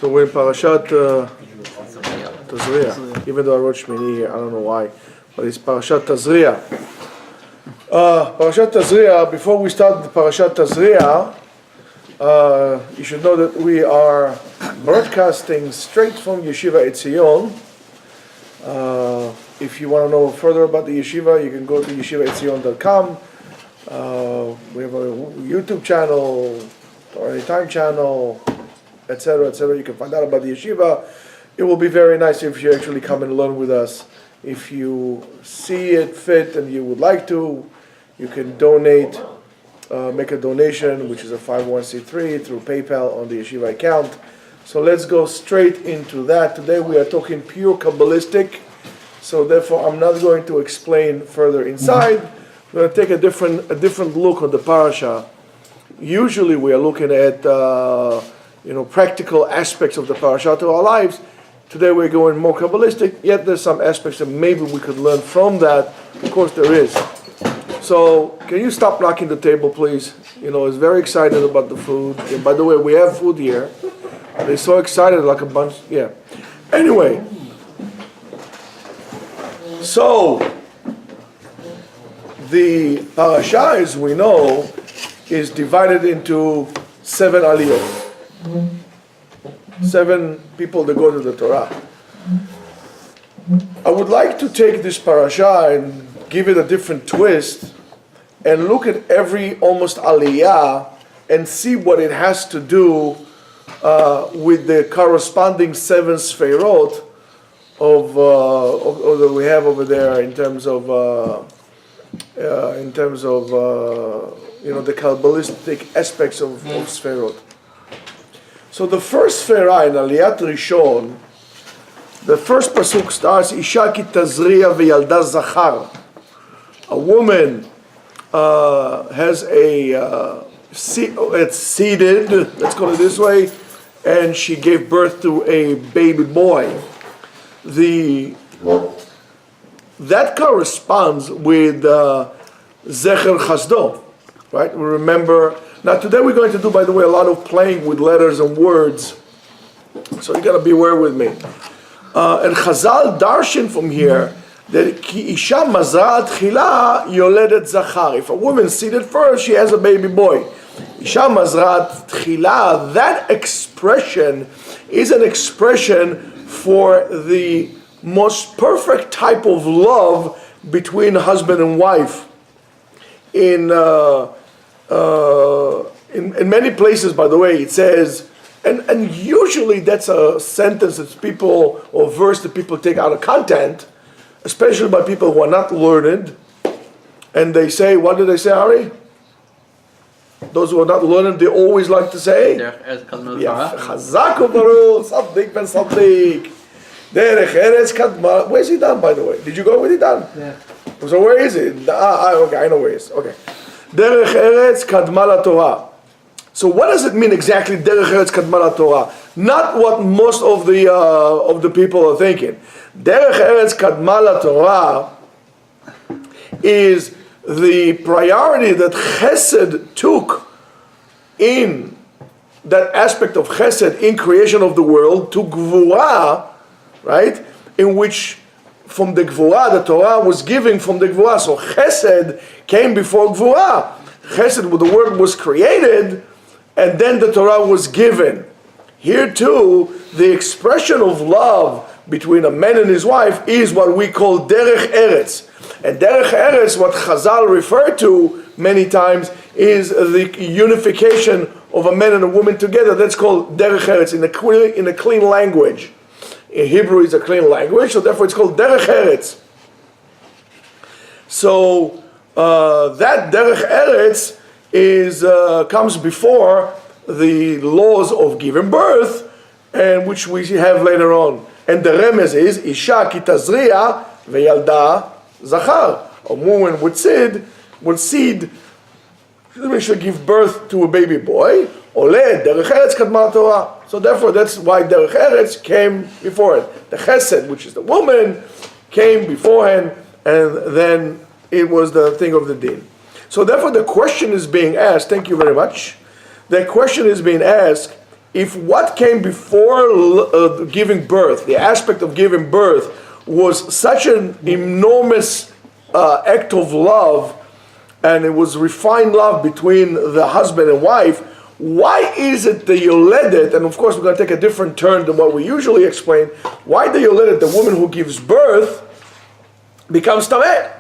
So we're in Pharshat Tazria, even though I wrote Shmini here, I don't know why, but it's Pharshat Tazria. Pharshat Tazria, before we start the Pharshat Tazria, you should know that we are broadcasting straight from Yeshiva Etzion. If you want to know further about the Yeshiva, you can go to yeshivaetzion.com. We have a YouTube channel, or Anytime channel, etc., etc. You can find out about the Yeshiva. It will be very nice if you actually come and learn with us. If you see it fit and you would like to, you can donate, make a donation, which is a 501c3 through PayPal on the Yeshiva account. So let's go straight into that. Today we are talking pure Kabbalistic, so therefore I'm not going to explain further inside. We're going to take a different look on the parasha. Usually we are looking at practical aspects of the parasha to our lives. Today we're going more Kabbalistic, yet there's some aspects that maybe we could learn from that. Of course there is. So can you stop knocking the table, please? It's very excited about the food. And by the way, we have food here. They're so excited, like a bunch. Yeah. Anyway, so the parasha, as we know, is divided into 7 aliyot. 7 people that go to the Torah. I would like to take this parasha and give it a different twist and look at every almost aliyah and see what it has to do with the corresponding 7 sferot of that we have over there in terms of the Kabbalistic aspects of sferot. So the first sfera in Aliyat Rishon, the first pasuk starts, Isha ki Tazria v'yalda zachar. A woman has it's seeded, let's call it this way, and she gave birth to a baby boy. That corresponds with Zecher Chasdo, right? We remember. Now today we're going to do, by the way, a lot of playing with letters and words, so you got to beware with me. And Chazal darshan from here that ki isha mazrat tchila yoledet zachar. If a woman seeded first, she has a baby boy. Isha mazrat tchila. That expression is an expression for the most perfect type of love between husband and wife. In many places, by the way, it says, and usually that's a sentence that people, or verse that people take out of content, especially by people who are not learned, and they say, what do they say, Ari? Those who are not learned, they always like to say, Chazak u'baruch, Sabdik ben Sabdik. Derech Eretz Kadma. Where's he done, by the way? Did you go with it done? Yeah. So where is it? Okay, I know where it is. Okay. Derech Eretz Kadma la Torah. So what does it mean exactly, Derech Eretz Kadma la Torah? Not what most of the people are thinking. Derech Eretz Kadma la Torah is the priority that Chesed took in that aspect of Chesed in creation of the world to Gvura, right? In which from the Gvura, the Torah was giving from the Gvura. So Chesed came before Gvura. Chesed, the word was created, and then the Torah was given. Here too, the expression of love between a man and his wife is what we call Derech Eretz. And Derech Eretz, what Chazal refer to many times, is the unification of a man and a woman together. That's called Derech Eretz in a clean language. In Hebrew, it's a clean language, so therefore it's called Derech Eretz. So that Derech Eretz comes before the laws of giving birth, and which we have later on. And the remez is Isha ki Tazria v'yalda zachar. A woman would seed, should give birth to a baby boy. Oled Derech Eretz kadma Torah. So therefore, that's why Derech Eretz came before it. The Chesed, which is the woman, came beforehand, and then it was the thing of the din. So therefore, the question is being asked. Thank you very much. The question is being asked: if what came before giving birth, the aspect of giving birth, was such an enormous act of love, and it was refined love between the husband and wife, why is it the yoledet, and of course we're going to take a different turn than what we usually explain, why the yoledet, the woman who gives birth, becomes tameh?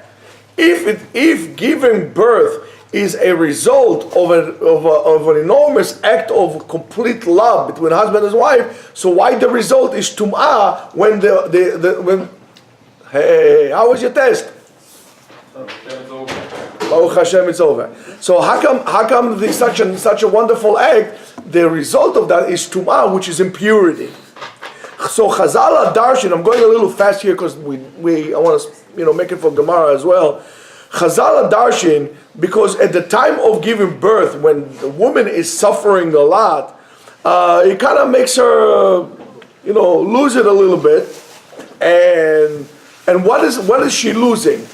If giving birth is a result of an enormous act of complete love between husband and wife, so why the result is tum'ah when when hey, how was your test? Baruch Hashem, it's over. So how come such a wonderful act, the result of that is tum'ah, which is impurity? So Chazal Darshan, I'm going a little fast here because I want to make it for Gemara as well. Chazal Darshan, because at the time of giving birth, when the woman is suffering a lot, it kind of makes her, lose it a little bit. And what is she losing?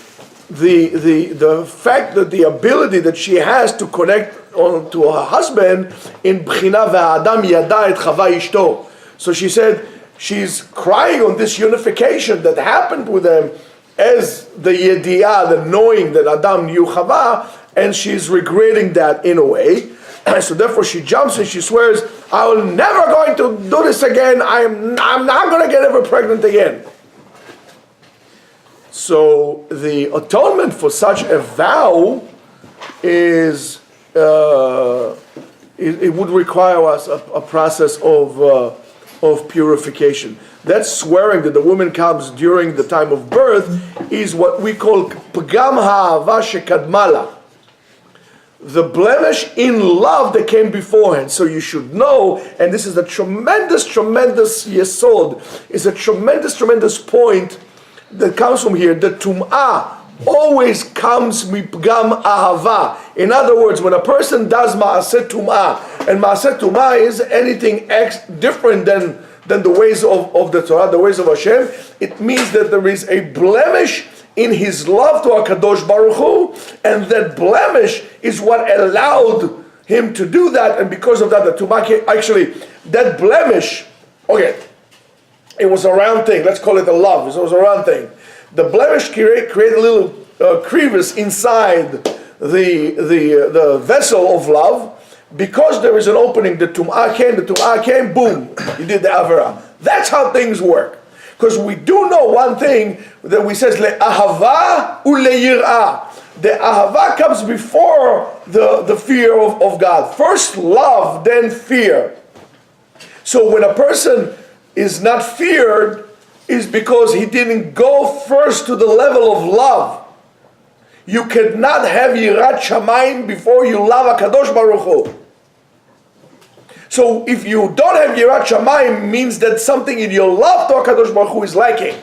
The fact that the ability that she has to connect on to her husband in B'china ve'adam yada et Chava ishto. So she said she's crying on this unification that happened with them as the yedi'ah, the knowing that Adam knew Chava, and she's regretting that in a way. So therefore she jumps and she swears, I will never going to do this again. I'm not going to get ever pregnant again. So the atonement for such a vow is, it would require us a process of purification. That swearing that the woman comes during the time of birth is what we call pgam ha'ava shekadmala, the blemish in love that came beforehand. So you should know, and this is a tremendous yesod, is a tremendous point that comes from here, that tum'ah always comes mipgam ahava. In other words, when a person does ma'aseh tum'ah, and ma'aseh tum'ah is anything different than the ways of the Torah, the ways of Hashem, it means that there is a blemish in his love to HaKadosh Baruch Hu, and that blemish is what allowed him to do that, and because of that, the tum'ah, actually, that blemish, okay, it was a round thing. Let's call it a love. It was a round thing. The blemish create a little crevice inside the vessel of love. Because there is an opening, the tum'ah came, boom, you did the avera. That's how things work. Because we do know one thing that we says le'ahava u'le'yir'ah. The ahava comes before the fear of God. First love, then fear. So when a person is not feared, is because he didn't go first to the level of love. You cannot have yirat shamayim before you love HaKadosh Baruch Hu. So if you don't have yirat shamayim, means that something in your love to HaKadosh Baruch Hu is lacking.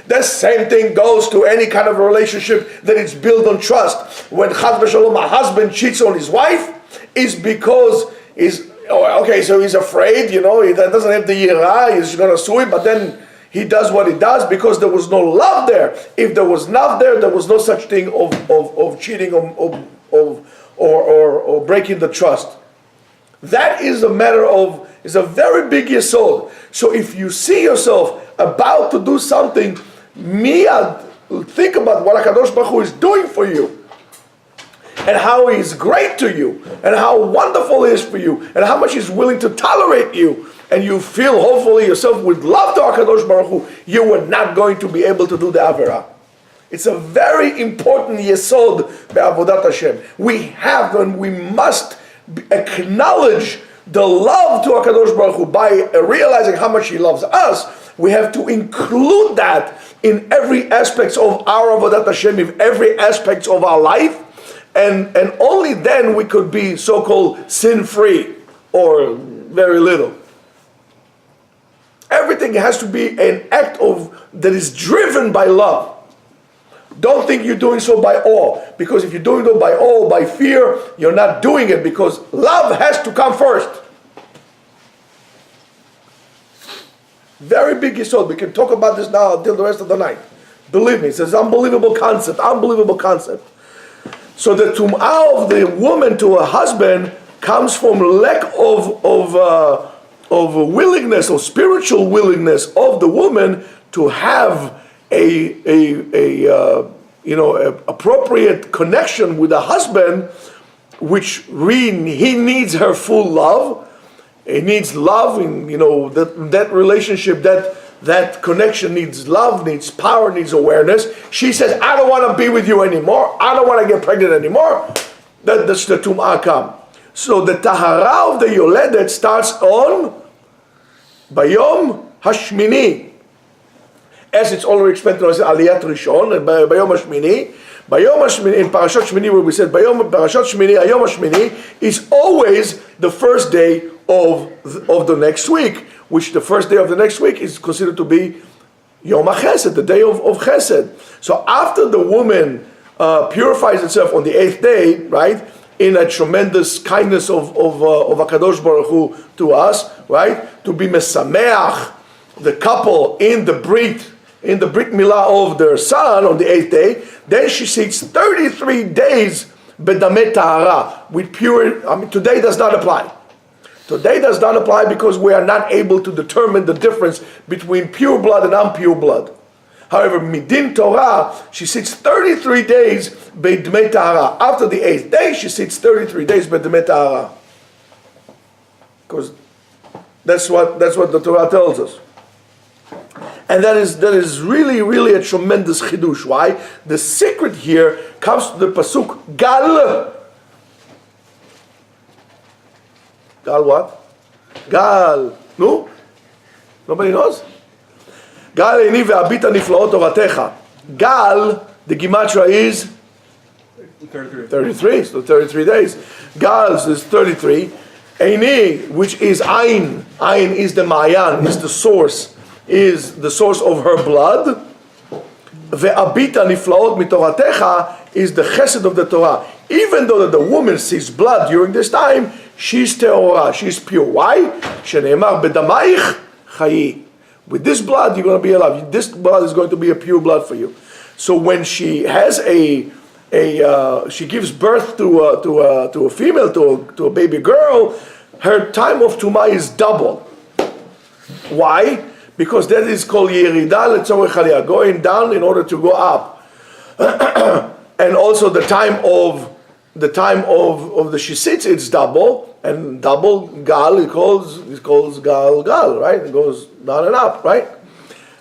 The same thing goes to any kind of relationship that is built on trust. When chas v'shalom, a husband cheats on his wife, is because so he's afraid, he doesn't have the yirah, he's going to sue him, but then he does what he does because there was no love there. If there was love there, there was no such thing of cheating or breaking the trust. That is a matter of, is a very big yesod. So if you see yourself about to do something, miyad, think about what HaKadosh Baruch Hu is doing for you, and how He is great to you, and how wonderful He is for you, and how much He's willing to tolerate you, and you feel hopefully yourself with love to HaKadosh Baruch Hu, you were not going to be able to do the Averah. It's a very important yesod be'avodat Hashem. We have and we must acknowledge the love to HaKadosh Baruch Hu by realizing how much He loves us. We have to include that in every aspect of our avodat Hashem, in every aspect of our life. And only then we could be so-called sin-free, or very little. Everything has to be an act that is driven by love. Don't think you're doing so by awe, because if you're doing it by awe, by fear, you're not doing it, because love has to come first. Very big yesod. We can talk about this now until the rest of the night. Believe me, it's an unbelievable concept. So the tum'ah of the woman to her husband comes from lack of a willingness or spiritual willingness of the woman to have a appropriate connection with the husband, which he needs her full love. He needs love, and that relationship, that connection needs love, needs power, needs awareness. She says, I don't want to be with you anymore. I don't want to get pregnant anymore. That's the tum'ah kam. So the tahara of the yoledet starts on Bayom Hashmini. As it's already explained to us, Aliyat Rishon, and Bayom Hashmini. Bayom Hashmini, in Pharshat Shmini, where we said Pharshat Shmini, Ayom Hashmini, is always the first day of the next week, which the first day of the next week is considered to be Yom HaChesed, the day of Chesed. So after the woman purifies itself on the 8th day, right, in a tremendous kindness of HaKadosh Baruch Hu to us, right, to be mesameach the couple in the Brit Milah of their son on the 8th day, then she sits 33 days bedameh tahara with pure. Today does not apply. Today does not apply because we are not able to determine the difference between pure blood and impure blood. However, midin Torah, she sits 33 days bedameh tahara. After the 8th day, she sits 33 days bedameh tahara. Because that's what the Torah tells us. And that is really, really a tremendous chidush. Why? The secret here comes to the pasuk Gal. Gal what? Gal. No? Nobody knows? Gal eini ve'abita niflaot toratecha. Gal, the gematria is 33. So 33 days. Gal is 33. Eini, which is Ain. Ain is the Mayan, is the source of her blood. Ve'abita niflaot mitoratecha is the chesed of the Torah. Even though the woman sees blood during this time, she's teorah, she's pure. Why? Shene'emar bedamaich chayi. With this blood, you're going to be alive. This blood is going to be a pure blood for you. So when she has she gives birth to a female, to a baby girl, her time of tumah is double. Why? Because that is called yerida letzorech aliyah, going down in order to go up. And also the time of the she sits, it's double, and double gal it calls gal, right? It goes down and up, right?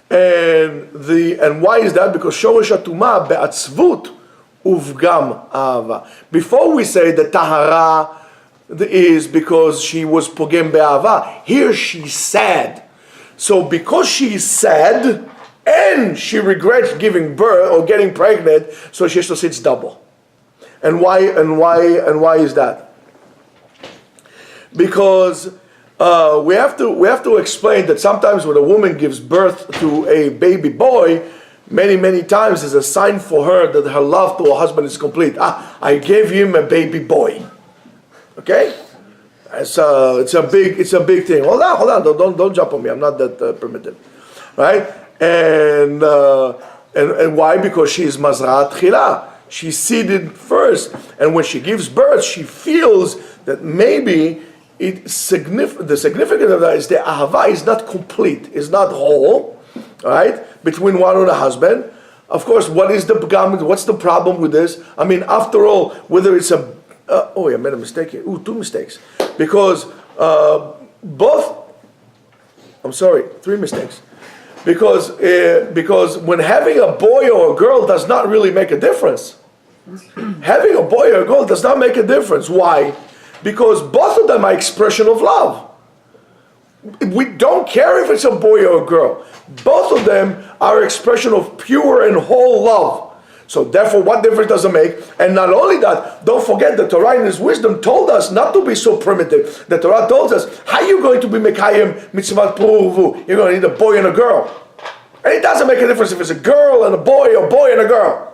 And why is that? Because shoresh hatumah be'atzvut uvgam ahava. Before we say the tahara is because she was pogem be'ahava, here she's sad. So because she's sad and she regrets giving birth or getting pregnant, so she has to sit double. And why is that? Because we have to explain that sometimes when a woman gives birth to a baby boy, many times is a sign for her that her love to her husband is complete. I gave him a baby boy. Okay? It's a big thing. Hold on, don't jump on me. I'm not that primitive, right? And why? Because she's mazrat chila. She's seeded first, and when she gives birth, she feels that maybe the significance of that is the ahava is not complete, is not whole, right? Between one and a husband. Of course, what's the problem with this? I mean, after all, whether it's I made a mistake here. Two mistakes. Because three mistakes. Because when having a boy or a girl does not really make a difference. Having a boy or a girl does not make a difference. Why? Because both of them are expression of love. We don't care if it's a boy or a girl. Both of them are expression of pure and whole love. So therefore, what difference does it make? And not only that, don't forget the Torah in His wisdom told us not to be so primitive. The Torah told us, how are you going to be mekayim mitzvat pruvu? You're going to need a boy and a girl. And it doesn't make a difference if it's a girl and a boy or a boy and a girl.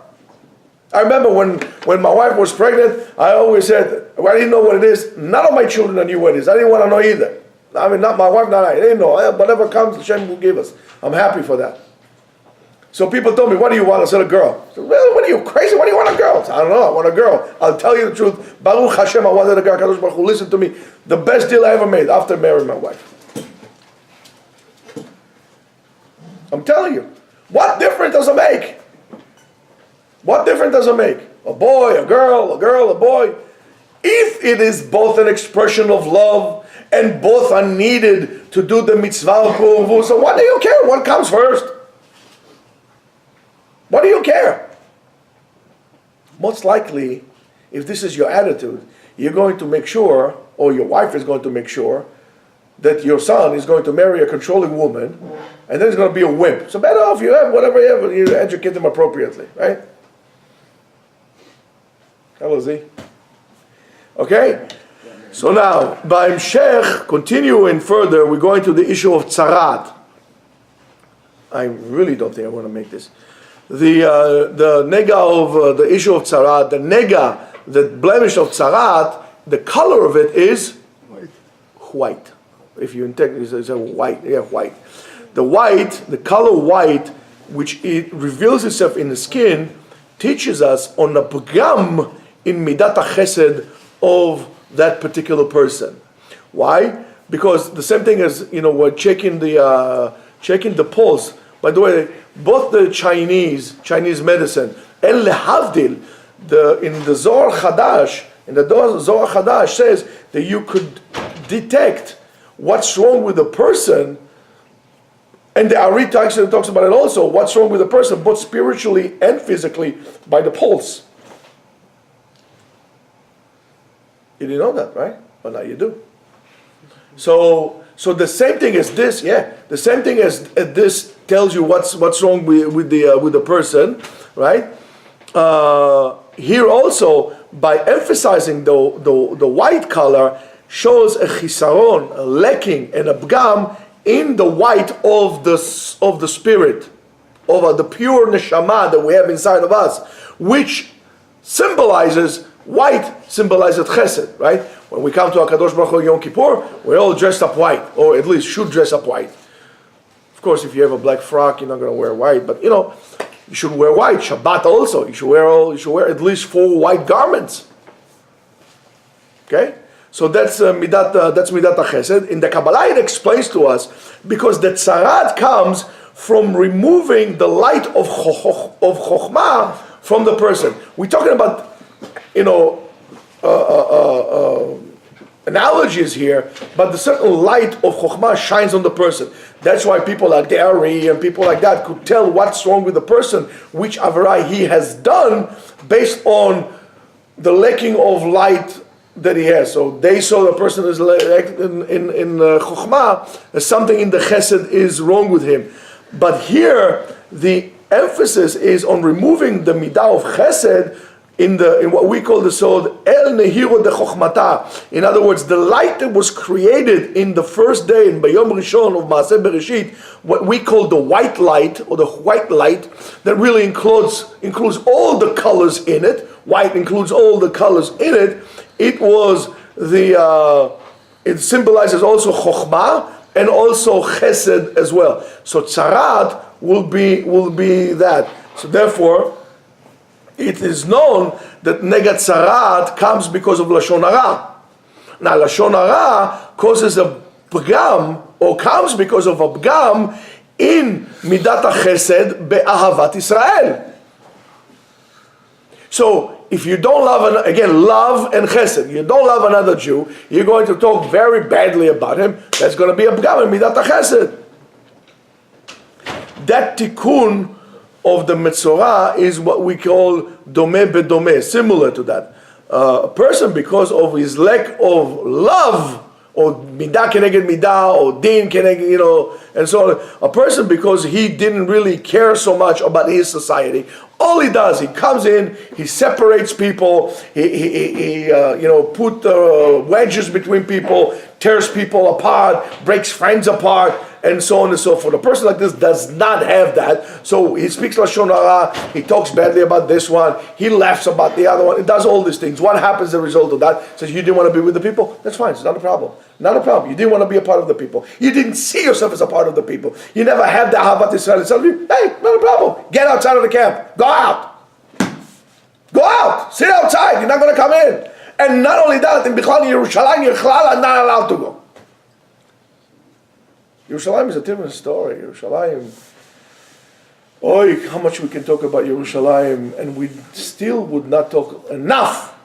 I remember when my wife was pregnant, I always said, I didn't know what it is. None of my children knew what it is. I didn't want to know either. I mean, not my wife, not I. They didn't know. Whatever comes, Hashem will give us. I'm happy for that. So people told me, what do you want? I said, a girl. I said, well, what are you, crazy? What do you want a girl? I said, I don't know, I want a girl. I'll tell you the truth. Baruch Hashem, I wanted a girl. Kadosh Baruch Hu, listen to me. The best deal I ever made after marrying my wife. I'm telling you. What difference does it make? What difference does it make? A boy, a girl, a boy. If it is both an expression of love and both are needed to do the mitzvah, so what do you care? What comes first? What do you care? Most likely, if this is your attitude, you're going to make sure, or your wife is going to make sure, that your son is going to marry a controlling woman, and then he's going to be a wimp. So better off you have whatever you have, you educate him appropriately, right? Hello, Z. Okay? So now, Ba'imshech, continuing further, we're going to the issue of tzarat. I really don't think I want to make this. The nega of the issue of tzarat, the nega, the blemish of tzarat, the color of it is white. If you it's a white, white. The white, the color white, which it reveals itself in the skin, teaches us on the pgam in midat chesed of that particular person. Why? Because the same thing as, we're checking the pulse. By the way, both the Chinese medicine and lehavdil, in the Zohar Chadash, Zohar Chadash says that you could detect what's wrong with the person, and the Arit actually talks about it also, what's wrong with the person, both spiritually and physically, by the pulse. You didn't know that, right? Well, now you do. So the same thing as this, the same thing as this tells you what's wrong with the person, right? Here also, by emphasizing the white color, shows a chisaron, a lacking, and a bgam in the white of the spirit, of the pure neshama that we have inside of us, which symbolizes chesed, right? When we come to HaKadosh Baruch Hu Yom Kippur, we're all dressed up white, or at least should dress up white. Of course, if you have a black frock, you're not going to wear white, but you should wear white. Shabbat also, you should wear at least 4 white garments. Okay? So that's midat chesed. In the Kabbalah, it explains to us because the tzarat comes from removing the light of chokhmah from the person. We're talking about, analogies here, but the certain light of chokhmah shines on the person. That's why people like Dari and people like that could tell what's wrong with the person, which avarah he has done based on the lacking of light that he has. So they saw the person is in chokhmah, as something in the chesed is wrong with him. But here, the emphasis is on removing the midah of chesed in what we call the sod el nehiro de chokhmata. In other words, the light that was created in the first day in Bayom Rishon of Maaseh Bereshit, what we call the white light or the white light, that really includes all the colors in it. White includes all the colors in it. It was it symbolizes also chokhmah and also chesed as well. So tzarat will be that. So therefore, it is known that negat tzarat comes because of lashon hara. Now lashon hara causes a pgam, or comes because of a pgam in midat chesed be'ahavat Israel. So if you don't love, love and chesed, you don't love another Jew, you're going to talk very badly about him, that's going to be a pgam in midat chesed. That tikkun of the Metzorah is what we call domeh bedomeh, similar to that. A person, because of his lack of love, or midah keneged midah, or din keneged, and so on. A person, because he didn't really care so much about his society, all he does, he comes in, he separates people, he put wedges between people, tears people apart, breaks friends apart, and so on and so forth. A person like this does not have that. So he speaks lashon hara, he talks badly about this one, he laughs about the other one, he does all these things. What happens as a result of that? Says, you didn't want to be with the people? That's fine, it's not a problem. Not a problem. You didn't want to be a part of the people. You didn't see yourself as a part of the people. You never had the Ahavat Israel itself. Hey, not a problem. Get outside of the camp. Go out. Go out. Sit outside. You're not going to come in. And not only that, in Bichlal Yerushalayim, you're not allowed to go. Yerushalayim is a different story. Yerushalayim, Oi, how much we can talk about Yerushalayim, and we still would not talk enough.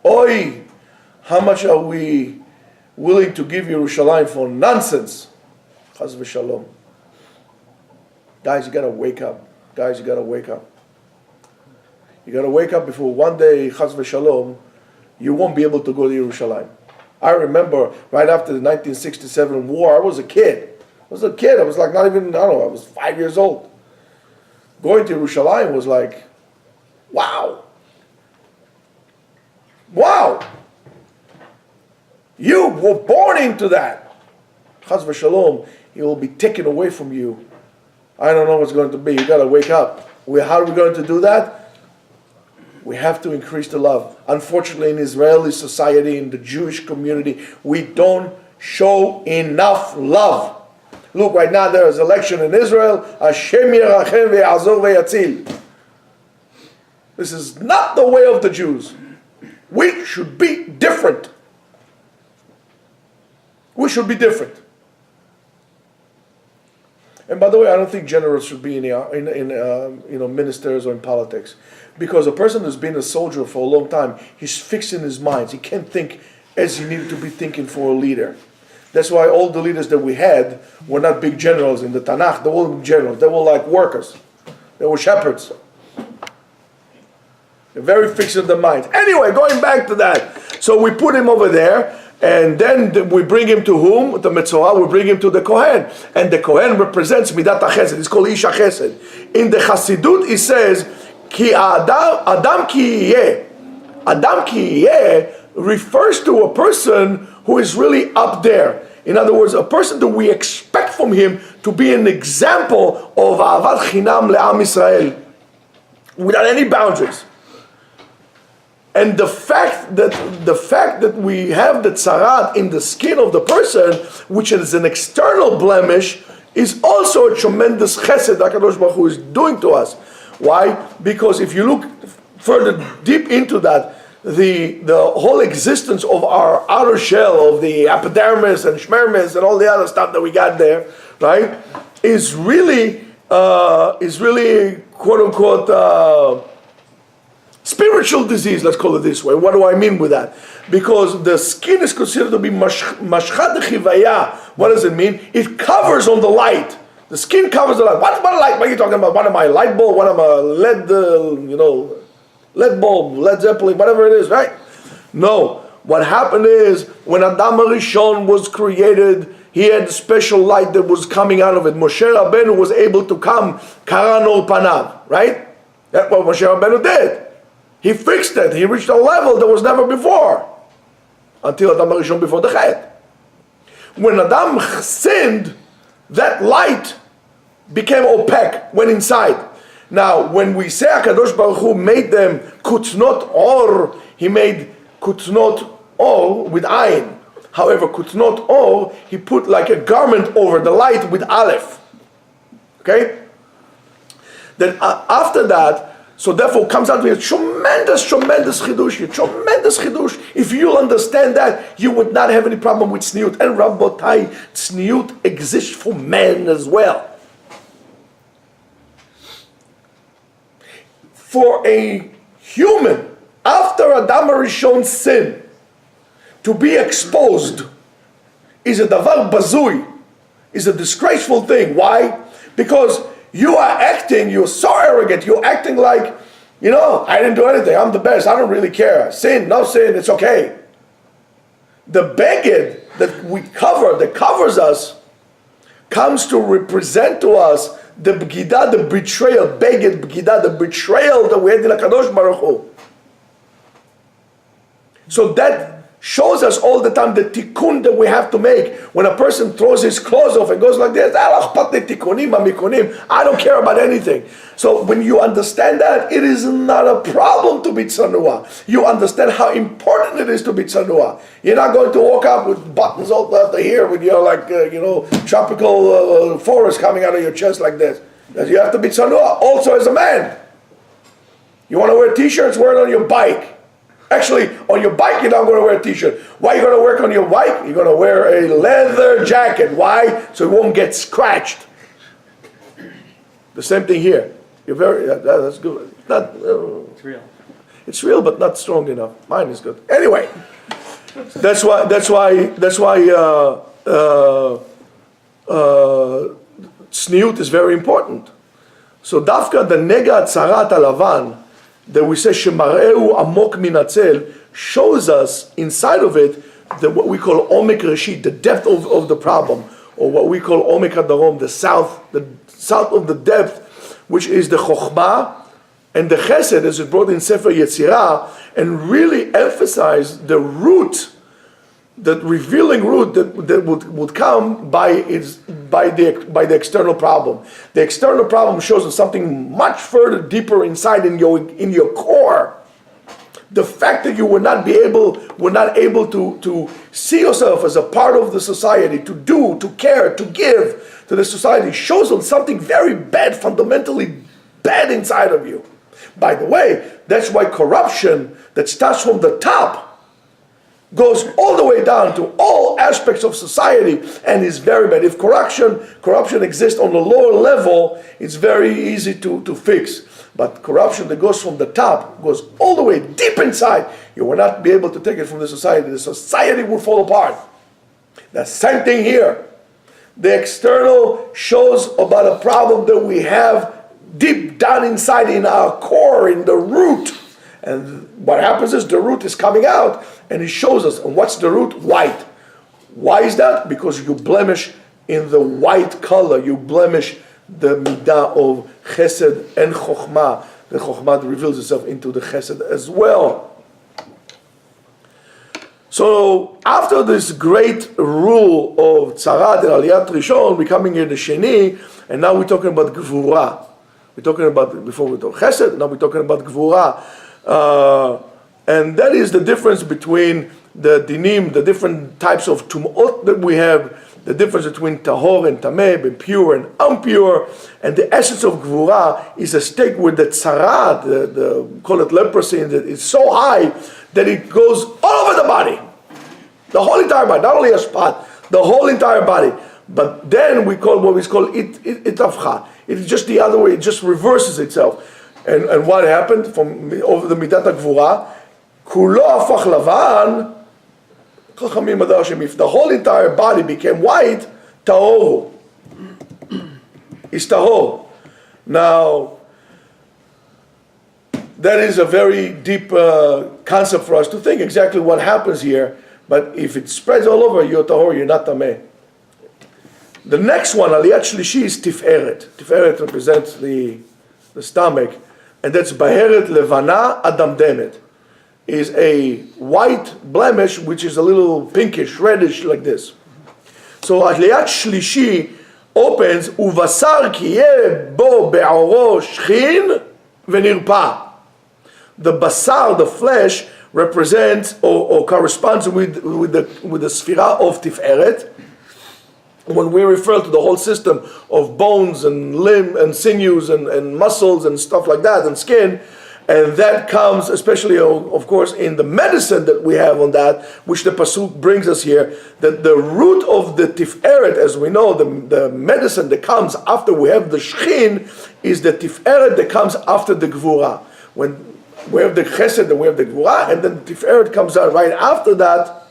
Oi, how much are we willing to give Yerushalayim for nonsense? Chas v'shalom. Guys, you gotta wake up. Guys, you gotta wake up. You gotta wake up before one day, Chas v'shalom, you won't be able to go to Yerushalayim. I remember right after the 1967 war, I was a kid. I was like not even, I don't know, I was 5 years old. Going to Yerushalayim was like, wow. Wow. You were born into that. Chas v'shalom, it will be taken away from you. I don't know what's going to be. You got to wake up. How are we going to do that? We have to increase the love. Unfortunately, in Israeli society, in the Jewish community, we don't show enough love. Look, right now there is election in Israel. Hashem yirachem ve'yazor ve'yatzil. This is not the way of the Jews. We should be different. We should be different. And by the way, I don't think generals should be in ministers or in politics, because a person who's been a soldier for a long time, he's fixed in his mind. He can't think as he needed to be thinking for a leader. That's why all the leaders that we had were not big generals in the Tanakh. They were generals. They were like workers. They were shepherds. They're very fixed in their minds. Anyway, going back to that. So we put him over there, and then we bring him to whom? The Metzorah. We bring him to the Kohen. And the Kohen represents Midat HaChesed. It's called Ish HaChesed. In the Chassidut, it says, Ki Adam ki yeh. Adam ki yeh refers to a person who is really up there. In other words, a person that we expect from him to be an example of Ahavat Chinam le'Am Yisrael, without any boundaries. And the fact that we have the tzarat in the skin of the person, which is an external blemish, is also a tremendous chesed that HaKadosh Baruch Hu is doing to us. Why? Because if you look further deep into that, the whole existence of our outer shell, of the epidermis and schmermis and all the other stuff that we got there, right, is really quote unquote spiritual disease. Let's call it this way. What do I mean with that? Because the skin is considered to be mashchat chivaya. What does it mean? It covers on the light. The skin covers the light. What light? What are you talking about? One of my light bulb? One of my LED? LED bulb, Led Zeppelin, whatever it is, right? No. What happened is, when Adam HaRishon was created, he had a special light that was coming out of it. Moshe Rabbeinu was able to come, Karan or Panav, right? That's what Moshe Rabbeinu did. He fixed it. He reached a level that was never before. Until Adam HaRishon before the Chet. When Adam sinned, that light became opaque, went inside. Now, when we say HaKadosh Baruch Hu made them kutnot or, he made kutnot or with ayin. However, kutnot or, he put like a garment over the light with aleph. Okay? Then after that, so therefore comes out with a tremendous chidush. If you'll understand that, you would not have any problem with tzniut. And Rabbotai, tzniut exists for men as well. For a human, after Adam HaRishon's sin, to be exposed is a davar bazui, is a disgraceful thing. Why? Because you're so arrogant, you're acting like, I didn't do anything, I'm the best, I don't really care. Sin, no sin, it's okay. The beged that we cover, that covers us, comes to represent to us the b'gidah, the betrayal, beged b'gidah, the betrayal that we had in HaKadosh Baruch Hu. So that shows us all the time the tikkun that we have to make. When a person throws his clothes off and goes like this, I don't care about anything. So when you understand that, it is not a problem to be tzanua. You understand how important it is to be tzanua. You're not going to walk up with buttons all after here with your tropical forest coming out of your chest like this. You have to be tzanua also as a man. You want to wear t-shirts, wear it on your bike. Actually, on your bike, you're not going to wear a t-shirt. Why are you going to work on your bike? You're going to wear a leather jacket. Why? So it won't get scratched. The same thing here. You're very, that's good. Not, It's real. it's real, but not strong enough. Mine is good. Anyway, that's why tzniut is very important. So dafka the nega tzarat alavan that we say shemareu amok min hatzel shows us inside of it what we call omek reshit, the depth of the problem, or what we call omek hadarom, the south of the depth, which is the chokhmah and the chesed, as it brought in Sefer Yetzirah, and really emphasize the root, that revealing root that would come by the external problem. The external problem shows us something much further deeper inside in your core. The fact that you were not able to see yourself as a part of the society, to do, to care, to give to the society, shows us something very bad, fundamentally bad inside of you. By the way, that's why corruption that starts from the top goes all the way down to all aspects of society and is very bad. If corruption exists on the lower level, it's very easy to fix. But corruption that goes from the top, goes all the way deep inside, you will not be able to take it from the society. The society will fall apart. The same thing here. The external shows about a problem that we have deep down inside in our core, in the root. And what happens is the root is coming out and it shows us. And what's the root? White. Why is that? Because you blemish in the white color. You blemish the midah of chesed and chokhmah. The chokhmah reveals itself into the chesed as well. So after this great rule of tzarat and aliyat rishon, we're coming here to sheni, and now we're talking about gvura. We're talking about, before we talk chesed, now we're talking about gvura. And that is the difference between the dinim, the different types of tum'ot that we have, the difference between tahor and tameh, between pure and impure, and the essence of gvura is a state where the tzarat, the call it leprosy, is so high that it goes all over the body, the whole entire body, not only a spot, the whole entire body. But then we call what we call itavcha. It's just the other way. It just reverses itself. And what happened from over the midat gvura? Kulo afach lavan. If the whole entire body became white, tahor is tahor. Now, that is a very deep concept for us to think exactly what happens here. But if it spreads all over, you're tahor, you're not tameh. The next one, aliyat shlishi, is tiferet. Tiferet represents the stomach, and that's baheret levana adamdemet. Is a white blemish which is a little pinkish, reddish like this. So aliyat shlishi opens uvasar kiyeh bo be'oro shchin v'nirpa. The basar, the flesh, represents or corresponds with the sphira of tiferet. When we refer to the whole system of bones and limb and sinews and muscles and stuff like that and skin, and that comes especially, of course, in the medicine that we have on that, which the pasuk brings us here, that the root of the tiferet, as we know, the medicine that comes after we have the shchin, is the tiferet that comes after the gvura. When we have the chesed, then we have the gvura, and then the tiferet comes out right after that.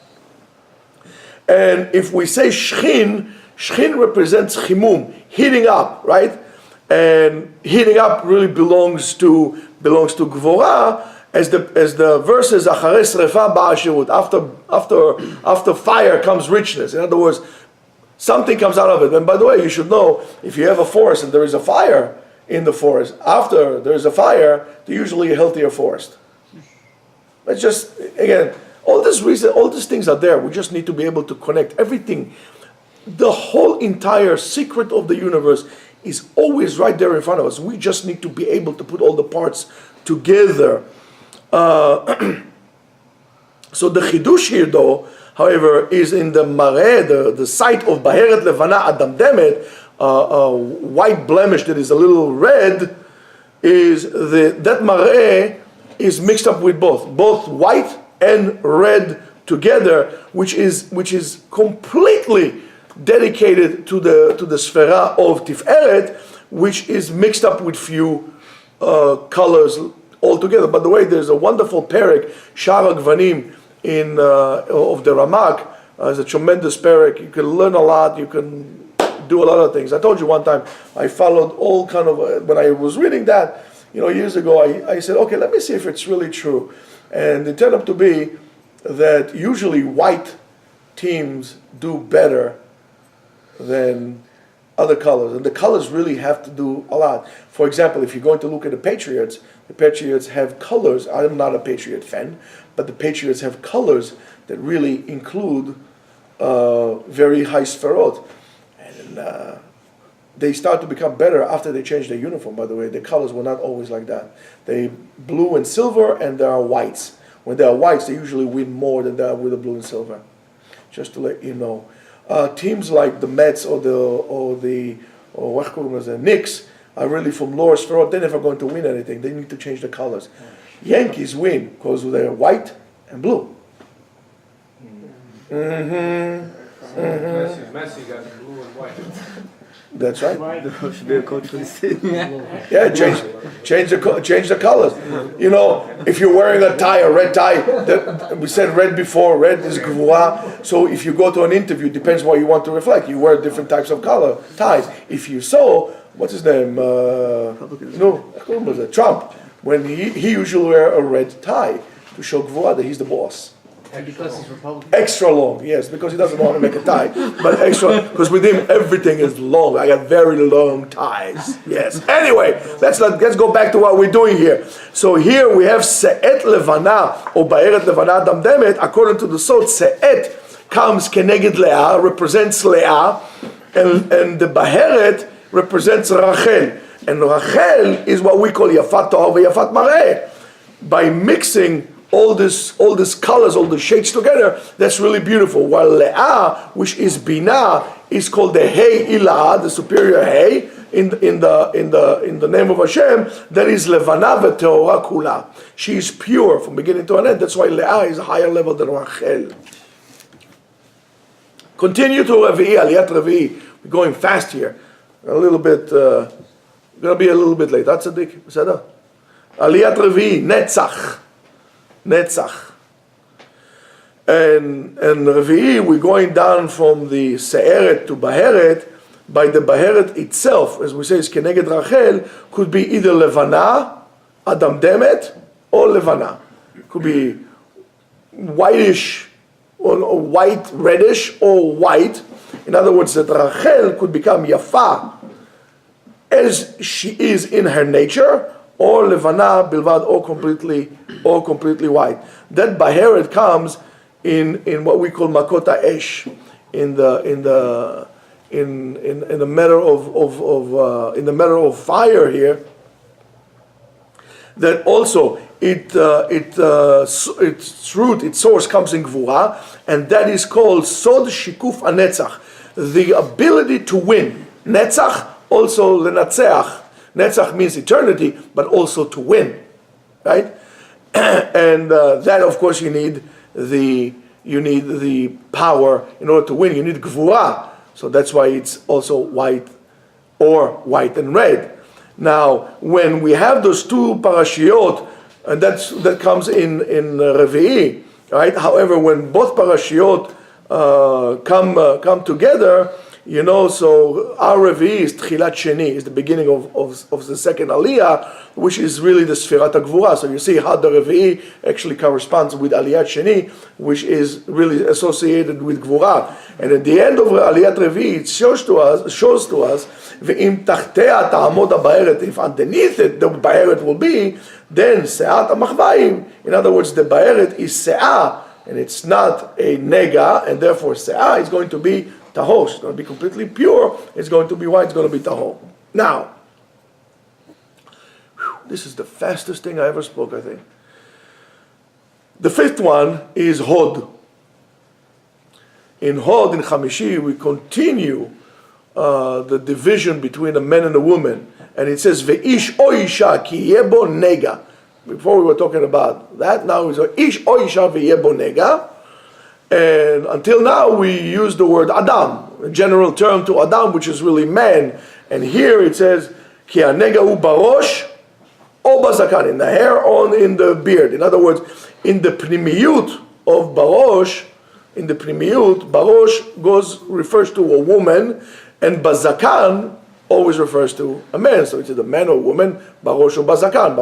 And if we say shchin, shchin represents chimum, heating up, right? And heating up really belongs to gvura, as the verse is acharei srefa ba'ashirut. After fire comes richness. In other words, something comes out of it. And by the way, you should know, if you have a forest and there is a fire in the forest, after there is a fire, there's usually a healthier forest. It's just, again, all these things are there. We just need to be able to connect everything. The whole entire secret of the universe is always right there in front of us. We just need to be able to put all the parts together. So the chidush here, though, however, is in the mareh, the site of baheret levana adamdemet, white blemish that is a little red, is that mareh is mixed up with both white and red together, which is completely dedicated to the sphera of tiferet, which is mixed up with few colors altogether. By the way, there's a wonderful perek, Shara Gvanim, of the Ramak. It's a tremendous perek. You can learn a lot. You can do a lot of things. I told you one time I followed all kind of when I was reading that, years ago. I said, okay, let me see if it's really true, and it turned out to be that usually white teams do better than other colors, and the colors really have to do a lot. For example, if you're going to look at the Patriots have colors. I'm not a Patriot fan, but the Patriots have colors that really include very high sferot, and they start to become better after they change their uniform. By the way, the colors were not always like that. They blue and silver, and there are whites. When there are whites, they usually win more than they are with the blue and silver. Just to let you know, teams like the Mets or the Knicks are really from lower sferot. They're never going to win anything. They need to change the colors. Yankees win because they're white and blue. Messi got blue and white. That's right. There should be a coach for this team. Yeah, change the colors. If you're wearing a tie, a red tie, we said red before. Red is gvura. So if you go to an interview, it depends what you want to reflect. You wear different types of color ties. If you saw, what's his name? Trump. When he usually wear a red tie to show gvura that he's the boss. And because he's Republican? Extra long, yes, because he doesn't want to make a tie. But extra, because with him everything is long. I got very long ties. Yes. Anyway, let's go back to what we're doing here. So here we have se'et levana or ba'eret levana damdemet. According to the sod, se'et comes keneged Leah, represents Leah, and the baheret represents Rachel. And Rachel is what we call yafat to'ar ve'yafat mareh. By mixing all this colors, all the shades together, that's really beautiful. While Leah, which is Binah, is called the Hey Ilah, the superior Hey, in the name of Hashem, that is Levana v'Teora Kula. She is pure from beginning to an end. That's why Leah is a higher level than Rachel. Continue to Revi'i, Aliyat Revi'i. We're going fast here. A little bit, gonna be a little bit late. That's a dik. Aliyat Revi'i, Netzach. Netzach. And Revi'i, we're going down from the Se'eret to Baheret. By the Baheret itself, as we say, is Keneged Rachel, could be either Levana, Adam Demet, or Levana. Could be whitish, or white, reddish, or white. In other words, that Rachel could become Yafa, as she is in her nature, or Levana Bilvad, or completely white. That Baheret comes in what we call Makota Esh, in the matter of fire here. That also its root, its source comes in Gvura, and that is called Sod Shikuf Anetzach, the ability to win. Netzach, also Lenatzeach. Netzach means eternity, but also to win, right? And that, of course, you need the power in order to win. You need Gvura, so that's why it's also white, or white and red. Now, when we have those two parashiot, and that comes in Revi'i, right? However, when both parashiot come together, so our Revi'i is Tchilat Sheni, is the beginning of the second Aliyah, which is really the Sfirat HaGvura. So you see how the Revi'i actually corresponds with Aliyat Sheni, which is really associated with Gvura. And at the end of Aliyat Revi'i, it shows to us, Ve'im Tachtea Ta'amod HaBa'eret, if underneath it the Ba'eret will be, then Se'at HaMachvayim. In other words, the Ba'eret is Se'ah, and it's not a Nega, and therefore Se'ah is going to be Tahor. It's going to be completely pure. It's going to be white. It's going to be Tahor. Now, this is the fastest thing I ever spoke, I think. The fifth one is Hod. In Hod, in Chamishi, we continue the division between a man and a woman. And it says, Ve'ish o isha ki yebo nega. Before we were talking about that, now it's Ish o isha ve'yebo nega. And until now, we use the word Adam, a general term to Adam, which is really man. And here it says, Ki hanega hu barosh or bazakan, in the hair or in the beard. In other words, in the pnimiyut of barosh, barosh refers to a woman, and bazakan always refers to a man. So it's either man or woman, barosh or bazakan,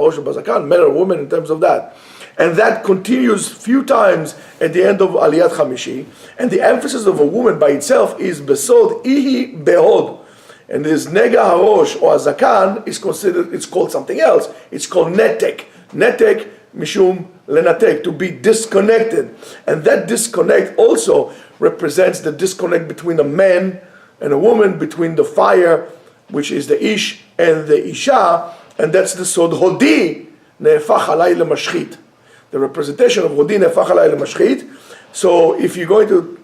man or woman in terms of that. And that continues few times at the end of Aliyat Chamishi. And the emphasis of a woman by itself is besod ihi behod. And this nega harosh or azakan is considered, it's called something else. It's called netek. Netek mishum lenatek, to be disconnected. And that disconnect also represents the disconnect between a man and a woman, between the fire, which is the ish, and the isha, and that's the sod hodi ne'efach alay lemashchit. The representation of hodi ne'efach alay lemashchit. So if you're going to,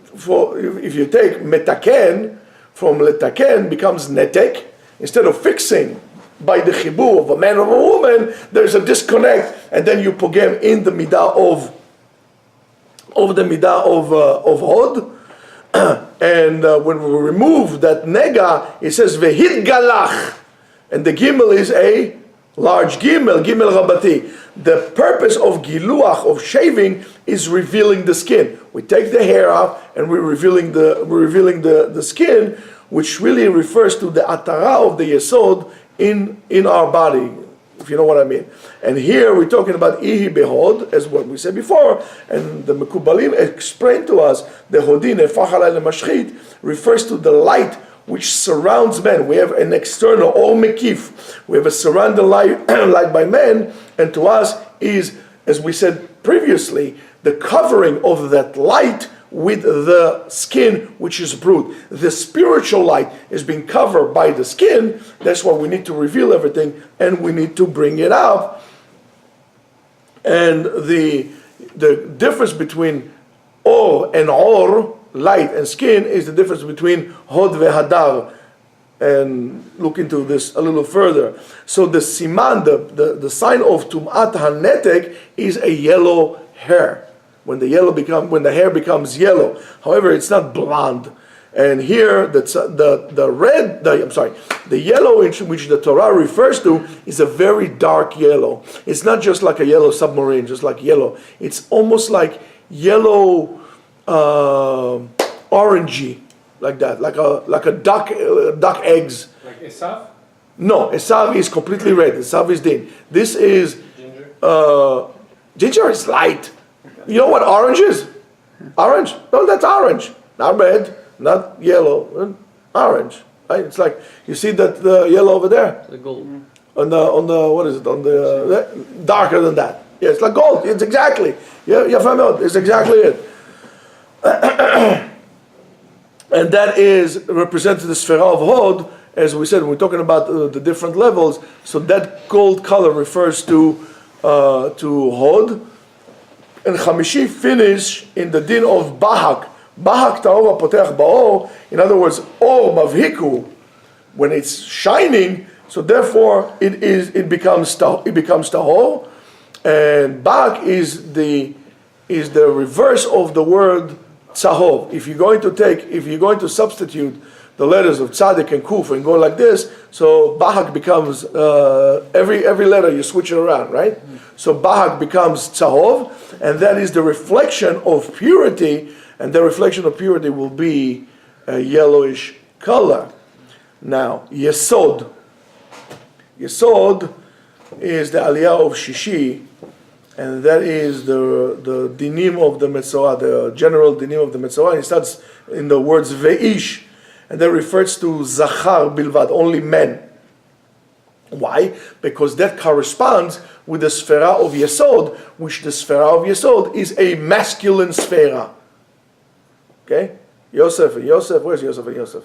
if you take metaken, from letaken becomes netek, instead of fixing by the chibur of a man or a woman, there's a disconnect, and then you pogem in the midah of hod. And when we remove that nega, it says vehit galach, and the gimel is a large gimel rabati. The purpose of giluach, of shaving, is revealing the skin. We take the hair off and we're revealing the skin, which really refers to the atara of the yesod in our body, if you know what I mean. And here we're talking about ihi behod, as what we said before, and the Mekubalim explained to us the hodin nefach alay lemashchit refers to the light which surrounds men. We have an external or mekif. We have a surrounding light, light by men, and to us is, as we said previously, the covering of that light with the skin which is brewed. The spiritual light is being covered by the skin. That's why we need to reveal everything and we need to bring it up. And the difference between or and or, light and skin, is the difference between hod vehadar. And look into this a little further. So the siman, the sign of tumat hanetek, is a yellow hair. When the hair becomes yellow. However, it's not blonde. And here, the yellow in which the Torah refers to is a very dark yellow. It's not just like a yellow submarine, just like yellow. It's almost like yellow, orangey, like that, like a duck eggs. Like Esav? No, Esav is completely red. Esav is din. This is Ginger? Ginger is light. You know what orange is? Orange? No, that's orange. Not red, not yellow, orange. Right? It's like, you see that the yellow over there? The gold. On the what is it? On the darker than that. Yeah, it's like gold. It's exactly. Yeah, it's exactly it. And that is represented the Sfera of Hod, as we said, we're talking about the different levels. So that gold color refers to Hod. And Chamishi finish in the din of Bahak. Bahak ta'or ha'potech ba'or. In other words, or mavhiku, when it's shining, so therefore it becomes tahor. And Bahak is the reverse of the word tzahov. If you're going to substitute the letters of tzaddik and kuf and go like this, so Bahak becomes every letter you switch it around, right? So Bahak becomes tzahov, and that is the reflection of purity, and the reflection of purity will be a yellowish color. Now, Yesod. Yesod is the aliyah of Shishi, and that is the dinim of the Metzorah, the general dinim of the Metzorah. It starts in the words Ve'ish, and that refers to Zachar Bilvad, only men. Why? Because that corresponds with the Sfera of Yesod, which the Sfera of Yesod is a masculine Sfera. Okay? Yosef, where's Yosef and Yosef?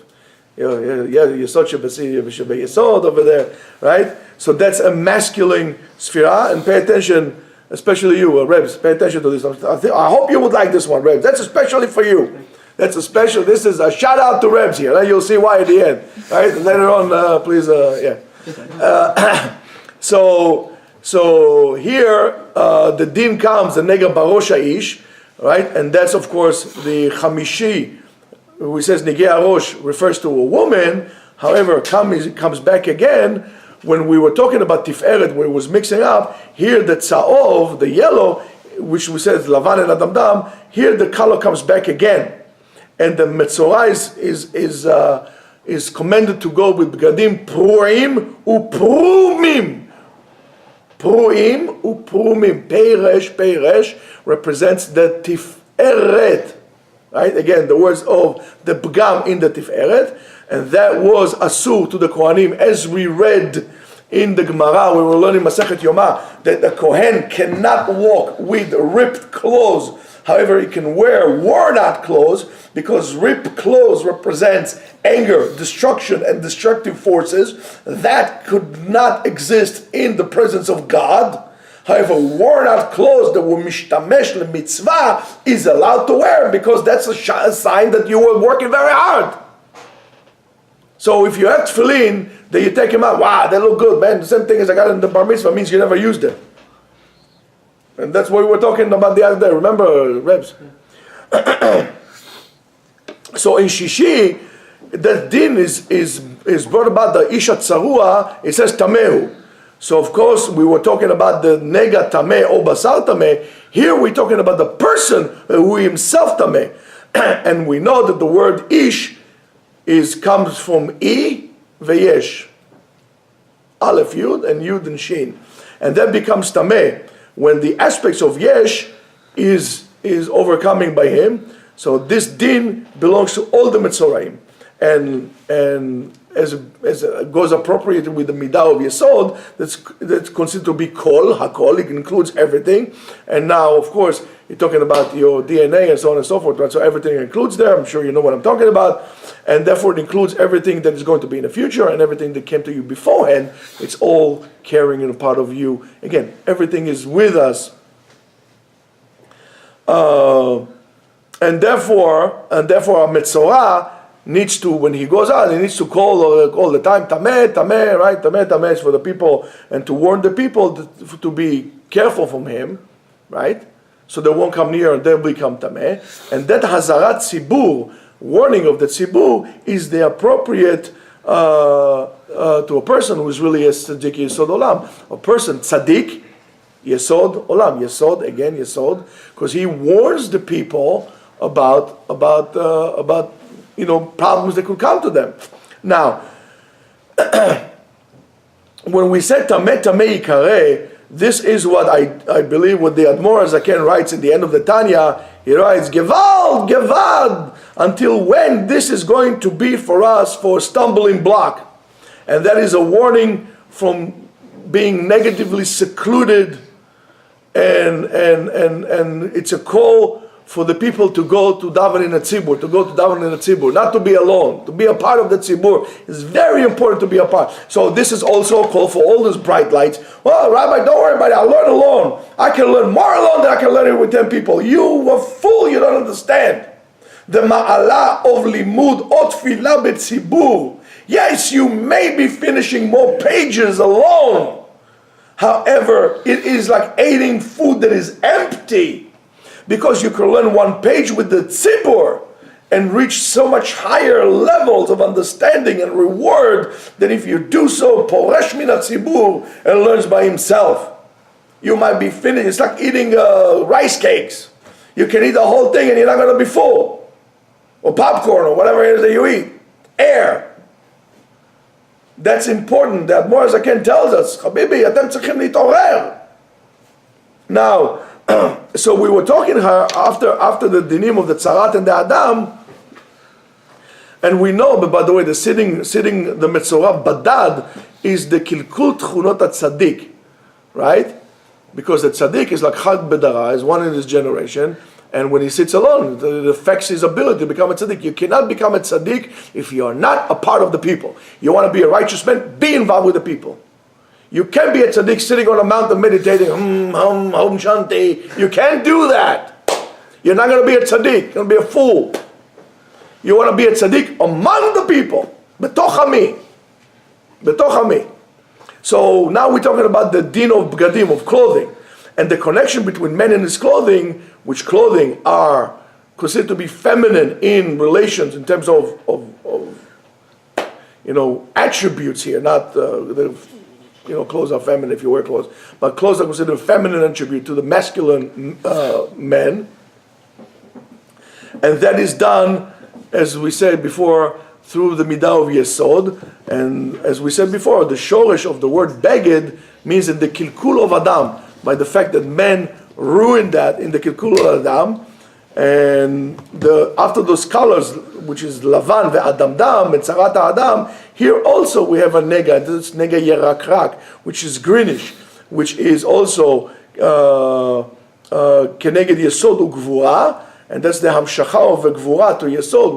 Yesod Yesod over there, right? So that's a masculine Sfera, and pay attention, especially you, Rebs, pay attention to this. I hope you would like this one, Rebs. That's especially for you. This is a shout out to Rebs here. Right? You'll see why at the end. Right? Later on, please, yeah. So here the din comes the nega barosha ish, right? And that's of course the chamishi, who says negei arosh refers to a woman. However, comes back again when we were talking about Tiferet, where it was mixing up, here the Tza'ov, the yellow, which we said Lavan and Adamdam, here the color comes back again. And the Metzorah is commanded to go with Bgadim Pruim Uprumim. Pruim Uprumim. Peiresh represents the Tiferet. Right? Again, the words of the Bgam in the Tiferet. And that was Asur to the Kohanim, as we read in the Gemara, we were learning Masechet Yomah, that the Kohen cannot walk with ripped clothes. However, he can wear worn out clothes, because ripped clothes represents anger, destruction, and destructive forces that could not exist in the presence of God. However, worn out clothes that were mishtamesh mitzvah is allowed to wear, because that's a sign that you were working very hard. So if you have tefillin, then you take them out. Wow, they look good, man. The same thing as I got in the bar mitzvah means you never used them. And that's what we were talking about the other day. Remember, Rebs? So in Shishi, that din is brought about the Isha Tzarua. It says Tamehu. So of course, we were talking about the Nega Tameh or Basar Tameh. Here we're talking about the person who himself Tameh. And we know that the word Ish comes from I veyesh, Aleph Yud and Yud and Shin, and that becomes Tameh when the aspects of Yesh is overcoming by him. So this din belongs to all the Metzoraim, and as it goes appropriately with the Midah of Yesod, that's considered to be Kol Hakol. It includes everything, and now of course you're talking about your DNA and so on and so forth, right? So everything includes there. I'm sure you know what I'm talking about. And therefore it includes everything that is going to be in the future and everything that came to you beforehand. It's all carrying in a part of you. Again, everything is with us. And therefore a Metzorah needs to, when he goes out, he needs to call all the time, Tameh, Tameh, right? Tameh, Tameh is for the people, and to warn the people to be careful from him, right? So they won't come near and they'll become Tameh. And that Hazarat Tzibur, warning of the Tzibur, is the appropriate to a person who is really a Tzaddik Yesod Olam. A person, Tzaddik Yesod Olam. Yesod, again, Yesod, because he warns the people about problems that could come to them. Now, when we say Tameh Tameh Yikareh, this is what I believe what the Admor Zaken writes in the end of the Tanya. He writes, Gewald, Gewald, until when this is going to be for us for a stumbling block. And that is a warning from being negatively secluded, and it's a call for the people to go to daven in a tzibur, not to be alone, to be a part of the tzibur. It's very important to be a part. So this is also a call for all those bright lights. Well, Rabbi, don't worry about it. I'll learn alone. I can learn more alone than I can learn it with 10 people. You a fool, you don't understand. The ma'ala of limud ot tefillah betzibur. Yes, you may be finishing more pages alone. However, it is like eating food that is empty. Because you can learn one page with the tzibur and reach so much higher levels of understanding and reward than if you do so poresh min tzibur and learns by himself. You might be finished. It's like eating rice cakes. You can eat the whole thing and you're not going to be full. Or popcorn or whatever it is that you eat. Air. That's important. The Admor Zaken tells us, Habibi, atem tzrichim litorer. Now, so we were talking after the dinim of the tzarat and the adam, and we know, but by the way, the sitting the Metzorah badad is the kilkul tchunot tzaddik, right? Because the tzaddik is like chag bedara, is one in his generation, and when he sits alone, it affects his ability to become a tzaddik. You cannot become a tzaddik if you are not a part of the people. You want to be a righteous man, be involved with the people. You can't be a tzaddik sitting on a mountain meditating, hum shanti. You can't do that. You're not going to be a tzaddik. You're going to be a fool. You want to be a tzaddik among the people. Betoch ami. Betoch ami. So now we're talking about the din of bgadim, of clothing. And the connection between men and his clothing, which clothing are considered to be feminine in relations, in terms of attributes here, not the clothes are feminine if you wear clothes, but clothes are considered feminine attribute to the masculine men, and that is done, as we said before, through the midah of yesod. And as we said before, the shoresh of the word beged means in the kilkul of Adam, by the fact that men ruined that in the kilkul of Adam. And after those colors, which is lavan ve'adamdam and tzarat Adam, here also we have a nega. This is nega yerakrak, which is greenish, which is also keneged yesod ugvura, and that's the hamshacha of the gvura to yesod.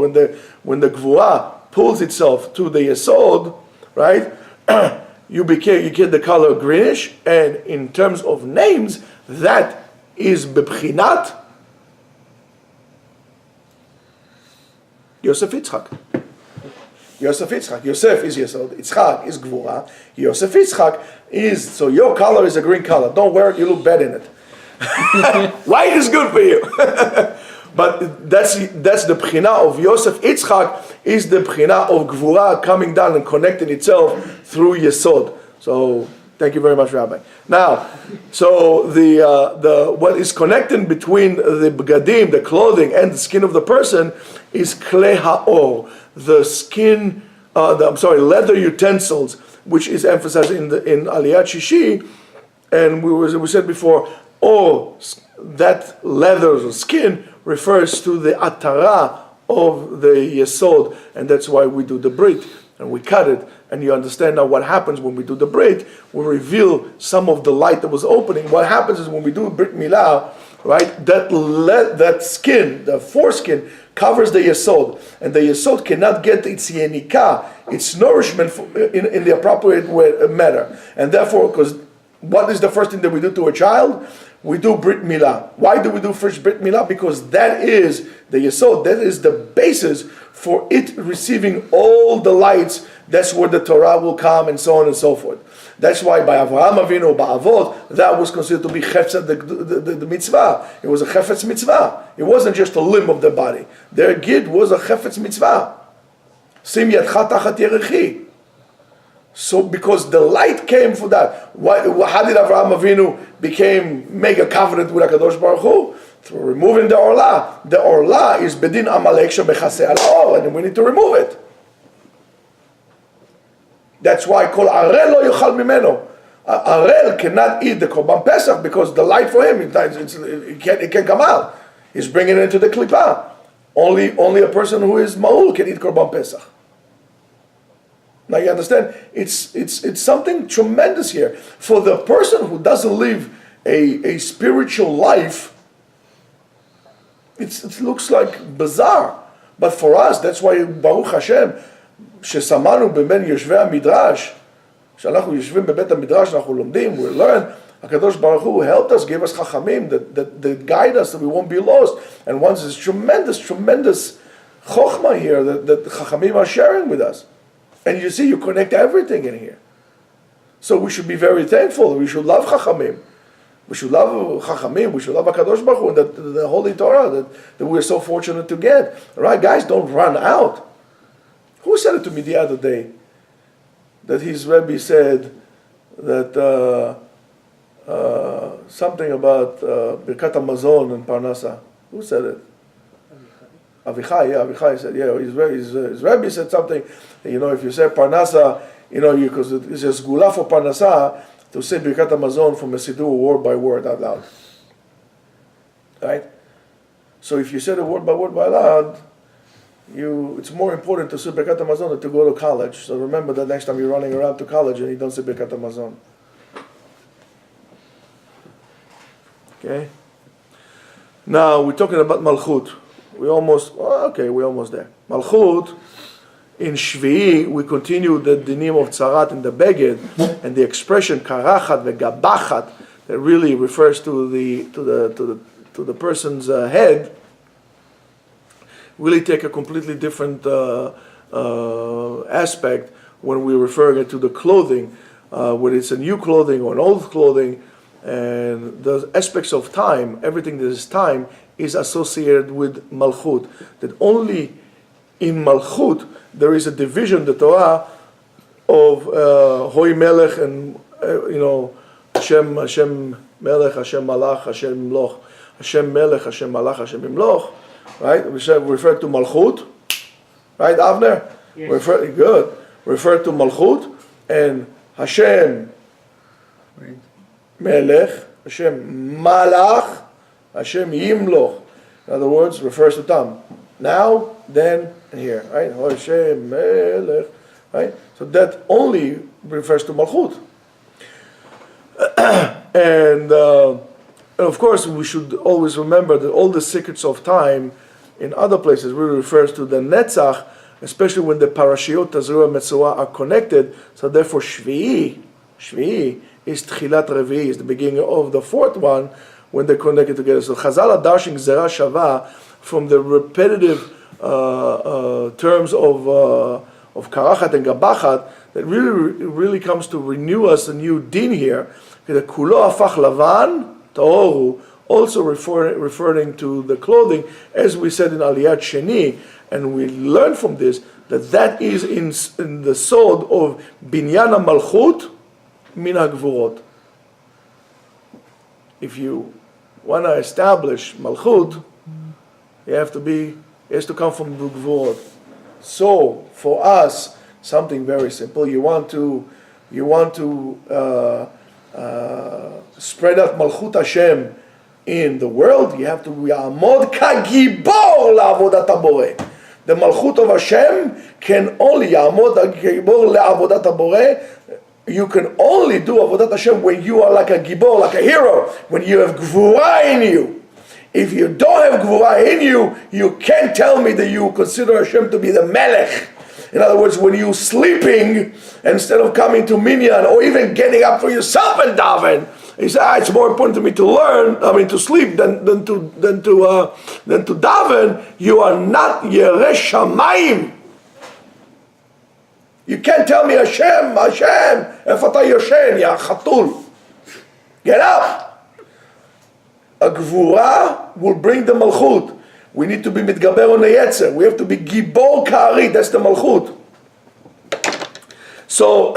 When the gvura pulls itself to the yesod, right? You get the color greenish, and in terms of names, that is bebchinat Yosef Yitzchak. Yosef Yitzchak. Yosef is Yesod. Yitzchak is Gvura. Yosef Yitzchak is, so your color is a green color. Don't wear it, you look bad in it. White is good for you. But that's the Bchina of Yosef Yitzchak, is the Bchina of Gvura coming down and connecting itself through Yesod. So, thank you very much, Rabbi. Now, so the what is connecting between the begadim, the clothing, and the skin of the person is klei ha'or, the skin. Leather utensils, which is emphasized in Aliyat Shishi, and we said before, that leather or skin refers to the atara of the yesod, and that's why we do the brit and we cut it. And you understand now what happens when we do the brit. We reveal some of the light that was opening. What happens is when we do brit milah, right? That skin, the foreskin, covers the yesod, and the yesod cannot get its yenika, its nourishment in the appropriate manner. And therefore, because what is the first thing that we do to a child? We do brit milah. Why do we do first brit milah? Because that is the yesod, that is the basis for it receiving all the lights. That's where the Torah will come, and so on and so forth. That's why by Avraham Avinu, Ba'avot, that was considered to be chefetz, the mitzvah. It was a chefetz mitzvah. It wasn't just a limb of the body. Their gid was a chefetz mitzvah. Sim yadcha tachat yerechi. So because the light came for that. How did Avraham Avinu make a covenant with HaKadosh Baruch Hu? Through removing the orla. The orla is bedin amalek shebechaseh al or, and we need to remove it. That's why kol arel lo yochal mimeno. Arel cannot eat the korban pesach because the light for him it can't come out. He's bringing it into the klippah. Only a person who is ma'ul can eat korban pesach. Now you understand? It's something tremendous here for the person who doesn't live a spiritual life. It looks like bizarre, but for us, that's why Baruch Hashem. ששמענו בבין יושבי המדרש, שאנחנו יושבים בבית המדרש, אנחנו לומדים, we learn, HaKadosh Baruch Hu helped us, gave us chachamim that guide us, that we won't be lost. And once this tremendous chokhmah here that chachamim are sharing with us. And you see, you connect everything in here. So we should be very thankful. We should love chachamim. We should love chachamim. We should love HaKadosh Baruch Hu, the Holy Torah that we're so fortunate to get. All right, guys, don't run out. Who said it to me the other day? That his Rebbe said that something about Birkat HaMazon and Parnasa. Who said it? Avichai said, his Rebbe said something, if you say Parnasa, because it's a sgula for Parnasa to say Birkat HaMazon from a Siddur word by word out loud. Right? So if you say the word by word out loud, it's more important to say Birkat HaMazon than to go to college. So remember that next time you're running around to college and you don't say Birkat HaMazon. Okay? Now we're talking about Malchut. We're almost there. Malchut, in Shvi'i, we continue the dinim of Tzarat and the Beged, and the expression Karachat ve'Gabachat that really refers to the person's head. Really take a completely different aspect when we're referring to the clothing, whether it's a new clothing or an old clothing, and the aspects of time, everything that is time, is associated with Malchut. That only in Malchut there is a division, the Torah, of Hoi Melech and Hashem Melech, Hashem Malach, Hashem Imloch, Hashem Melech, Hashem Malach, Hashem Imloch, right? We refer to Malchut, right, Avner? Yes. Good. Refer to Malchut and Hashem Melech, Hashem Malach, Hashem Yimloch. In other words, refers to Tam. Now, then, and here, right? Hashem Melech, right? So that only refers to Malchut. And of course, we should always remember that all the secrets of time in other places really refers to the Netzach, especially when the Parashiot, Tazria, and Metzora are connected. So therefore, Shvi'i is Tchilat Revi'i, is the beginning of the fourth one when they're connected together. So Chazal are dashing Zera Shava from the repetitive terms of Karachat and Gabachat that really comes to renew us a new din here. The Kulo Afach Lavan Taoru, also referring to the clothing, as we said in Aliyat Sheni, and we learn from this that is in the sod of Binyana Malchut Min HaGvurot. If you want to establish Malchut, it has to come from the Gvurot. So for us, something very simple. You want to spread out Malchut Hashem in the world. You have to Ya'amod Kagibor La'avodat HaBoreh. The Malchut of Hashem can only Ya'amod Kagibor La'avodat HaBoreh. You can only do Avodat Hashem when you are like a Gibor, like a hero, when you have Gvura in you. If you don't have Gvura in you, you can't tell me that you consider Hashem to be the Melech. In other words, when you're sleeping, instead of coming to Minyan or even getting up for yourself and daven, you say, it's more important to me to sleep than to daven. You are not Yereh Shamayim. You can't tell me Hashem, Efata Yoshen, Ya Chatul. Get up. A Gvura will bring the Malchut. We need to be mitgaber on the Yetzer. We have to be Gibor Kari. That's the Malchut. So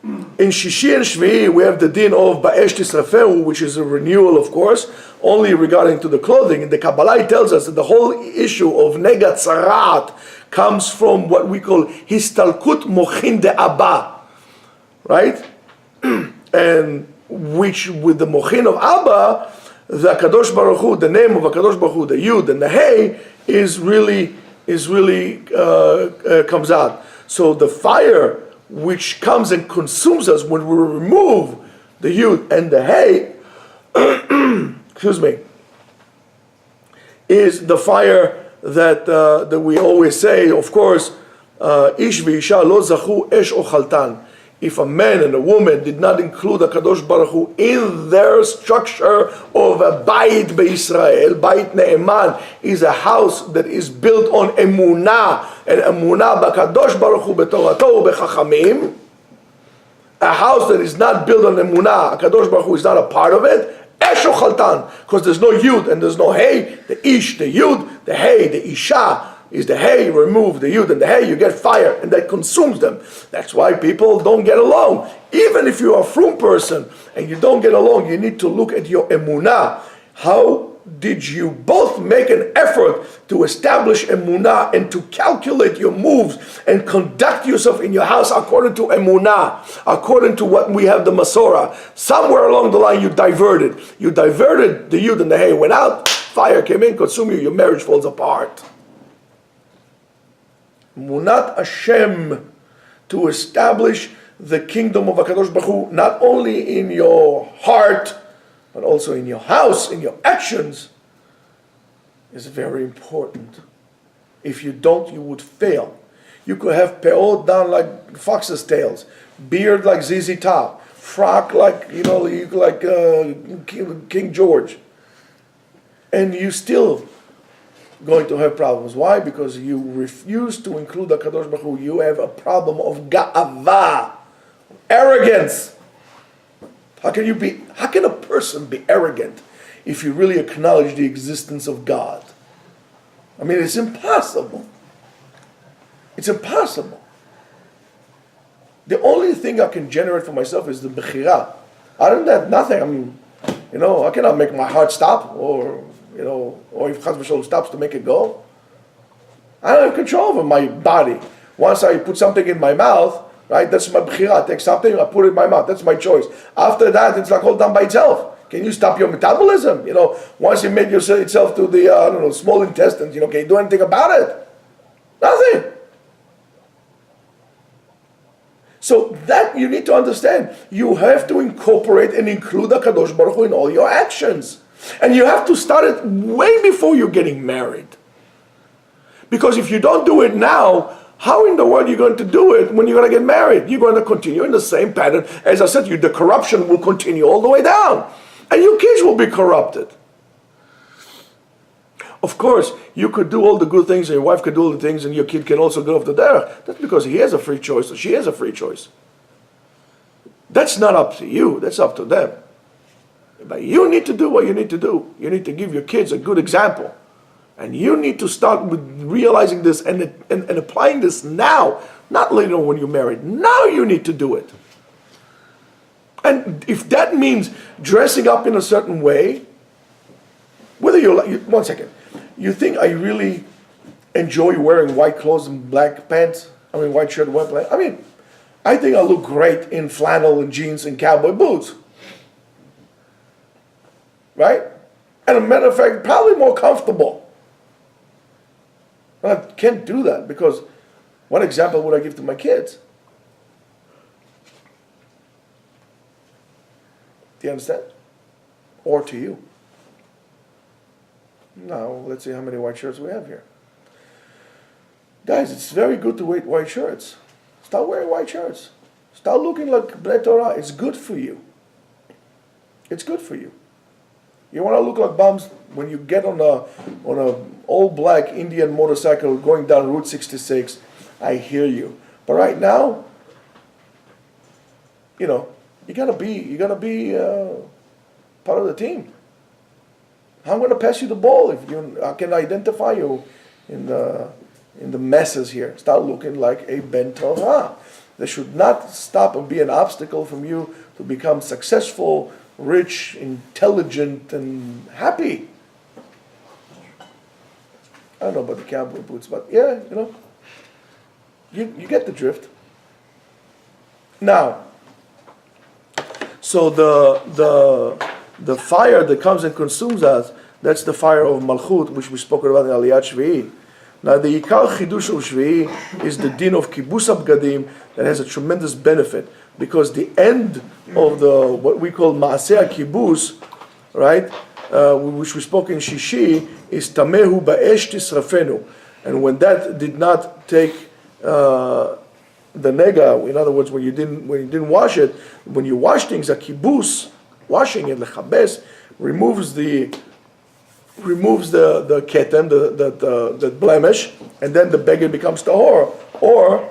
in Shishi and Shvi'i, we have the din of Ba'esh Tisrafeu, which is a renewal, of course, only regarding to the clothing. And the Kabbalah tells us that the whole issue of Nega Tzarat comes from what we call Histalkut Mochin de Abba, right? And which with the Mochin of Abba, the Kadosh Baruch Hu, the name of Kadosh Baruch Hu, the Yud and the Hey, is really comes out. So the fire which comes and consumes us when we remove the Yud and the Hey, is the fire that we always say, of course, Ish v'isha lo zachu esh ochaltan. If a man and a woman did not include a Kadosh Baruch Hu in their structure of a Bayit Be'Israel, Bayit Ne'eman is a house that is built on Emunah, and Emunah b'Kadosh Baruch Hu b'Torato b'Chachamim, a house that is not built on Emunah, a Kadosh Baruch Hu is not a part of it, Esh Ochaltan, because there's no Yud and there's no Hey, the Ish, the Yud, the Hey, the Isha, is the Hey, remove the Yud and the Hey, you get fire, and that consumes them. That's why people don't get along. Even if you're a frum person and you don't get along, you need to look at your emunah. How did you both make an effort to establish emunah and to calculate your moves and conduct yourself in your house according to emunah, according to what we have the Masorah? Somewhere along the line you diverted. You diverted the Yud and the Hey, went out, fire came in, consumed you, your marriage falls apart. Munat Hashem, to establish the kingdom of HaKadosh Baruch Hu, not only in your heart, but also in your house, in your actions, is very important. If you don't, you would fail. You could have peot down like fox's tails, beard like ZZ Top, frock like King George, and you still going to have problems. Why? Because you refuse to include the Kadosh Baruch Hu. You have a problem of ga'ava, arrogance. How can a person be arrogant if you really acknowledge the existence of God? I mean, it's impossible. It's impossible. thing I can generate for myself is the bechira. Other than that, nothing. I cannot make my heart stop, or if Chas v'Shalom stops to make it go. I don't have control over my body. Once I put something in my mouth, right, that's my bechira. I take something, I put it in my mouth. That's my choice. After that, it's like all done by itself. Can you stop your metabolism? Once you made itself to the, small intestines, can you do anything about it? Nothing. So that you need to understand. You have to incorporate and include HaKadosh Baruch Hu in all your actions. And you have to start it way before you're getting married. Because if you don't do it now, how in the world are you going to do it when you're going to get married? You're going to continue in the same pattern. As I said, the corruption will continue all the way down. And your kids will be corrupted. Of course, you could do all the good things, and your wife could do all the things, and your kid can also go off the derech. That's because he has a free choice, or she has a free choice. That's not up to you. That's up to them. But you need to do what you need to do. You need to give your kids a good example. And you need to start with realizing this and applying this now, not later when you're married. Now you need to do it. And if that means dressing up in a certain way, whether you're like, one second, you think I really enjoy wearing white clothes and black pants? White shirt, white pants. I think I look great in flannel and jeans and cowboy boots. Right? And as a matter of fact, probably more comfortable. But I can't do that because what example would I give to my kids? Do you understand? Or to you? Now, let's see how many white shirts we have here. Guys, it's very good to wear white shirts. Start wearing white shirts. Start looking like Bnei Torah. It's good for you. It's good for you. You want to look like bums when you get on a all black Indian motorcycle going down Route 66. I hear you. But right now, you gotta be part of the team. I'm going to pass you the ball if I can identify you in the messes here. Start looking like a Ben Torah. They should not stop and be an obstacle from you to become successful, rich, intelligent, and happy. I don't know about the cowboy boots, but yeah, you get the drift. Now, so the fire that comes and consumes us, that's the fire of Malchut, which we spoke about in Aliyat Shvi'i. Now the Yikar Chidush of Shvi'i is the din of Kibbus Abgadim that has a tremendous benefit, because the end of what we call Maaseh Kibbus, right, which we spoke in Shishi, is Tamehu Ba'esh Tisrafenu. And when that did not take the nega, in other words, when you didn't wash it, when you wash things, a kibbus, washing it, lechabes, removes the ketem, the blemish, and then the beged becomes tahor, or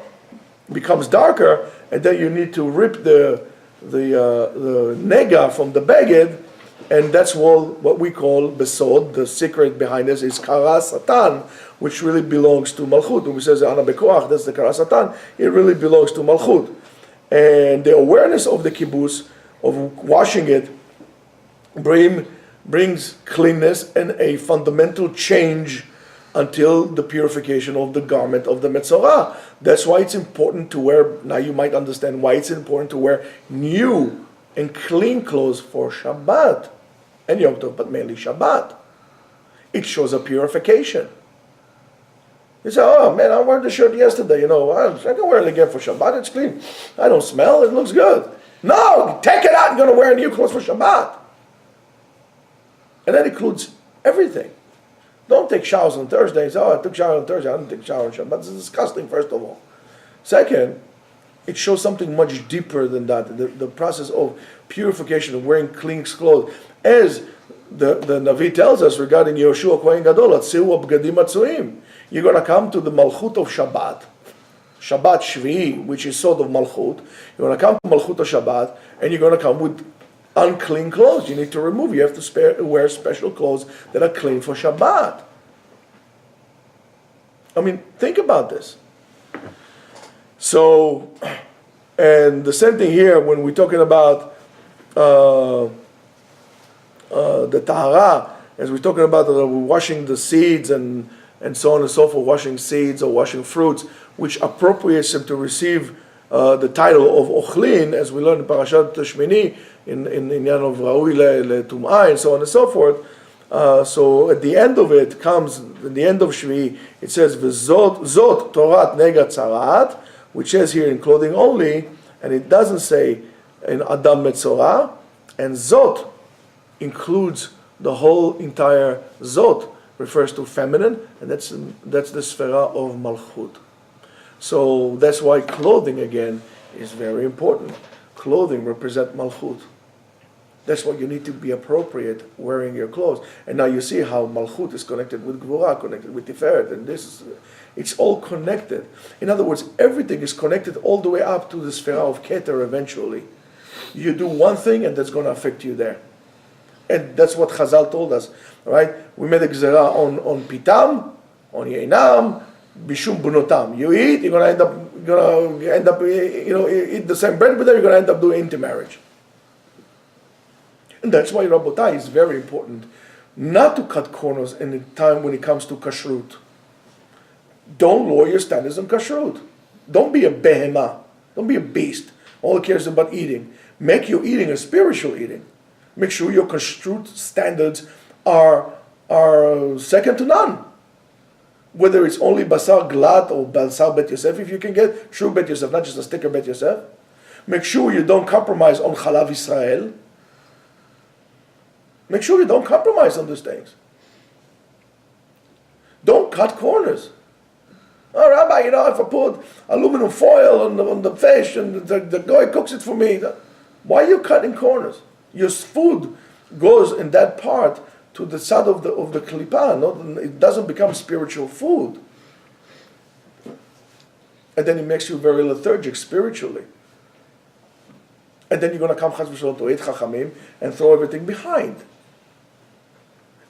becomes darker, and then you need to rip the nega from the beged, and that's what we call besod. The secret behind this is kara satan, which really belongs to Malchut. When we say Ana Bekoach, that's the kara satan, it really belongs to Malchut. And the awareness of the kibbutz, of washing it, brings cleanness and a fundamental change until the purification of the garment of the Metzorah. That's why it's important to wear, now you might understand why it's important to wear new and clean clothes for Shabbat and Yom Tov, but mainly Shabbat. It shows a purification. You say, oh man, I wore the shirt yesterday, I can wear it again for Shabbat, it's clean. I don't smell, it looks good. No, take it out, you're going to wear new clothes for Shabbat. And that includes everything. Don't take showers on Thursday. Say, I took shower on Thursday, I didn't take shower on Shabbat. This is disgusting, first of all. Second, it shows something much deeper than that. The process of purification, of wearing clean clothes. As the Navi tells us regarding Yehoshua Kohen Gadol, Atzihu Abgadim Atzuim. You're going to come to the Malchut of Shabbat, Shabbat Shvi'i, which is sort of Malchut. You're going to come to Malchut of Shabbat, and you're going to come with unclean clothes. You need to remove. You have to wear special clothes that are clean for Shabbat. Think about this. So, And the same thing here when we're talking about the tahara, as we're talking about washing the seeds and so on and so forth, washing seeds or washing fruits, which appropriates them to receive the title of Ochlin, as we learned in Parashat Shmini, in Inyan of Ra'ui le'tum'ah, and so on and so forth. So at the end of it comes, at the end of Shvi, it says, Zot Torat Nega Tzarat, which says here in clothing only, and it doesn't say in Adam Metzorah, and Zot includes the whole entire Zot, refers to feminine, and that's the Sfera of Malchut. So that's why clothing, again, is very important. Clothing represents Malchut. That's why you need to be appropriate wearing your clothes. And now you see how Malchut is connected with Gvura, connected with Tiferet, and it's all connected. In other words, everything is connected all the way up to the Sfera of Keter eventually. You do one thing and that's going to affect you there. And that's what Chazal told us, right? We made a Gzera on Pitam, on Yeinam, Bishum Bunotam. You eat, you're going to end up, eat the same bread with them, you're going to end up doing intermarriage. And that's why, Rabotai, is very important not to cut corners in the time when it comes to kashrut. Don't lower your standards on kashrut. Don't be a behemah. Don't be a beast. All it cares about eating. Make your eating a spiritual eating. Make sure your kashrut standards are second to none. Whether it's only basar glat or basar bet Yosef, if you can get true bet Yosef, not just a sticker bet Yosef. Make sure you don't compromise on Chalav Israel. Make sure you don't compromise on these things. Don't cut corners. Oh, Rabbi, if I put aluminum foil on the fish and the guy cooks it for me, why are you cutting corners? Your food goes in that part to the side of the klipa. It doesn't become spiritual food. And then it makes you very lethargic spiritually. And then you're going to come chas v'shalom to eat chachamim and throw everything behind.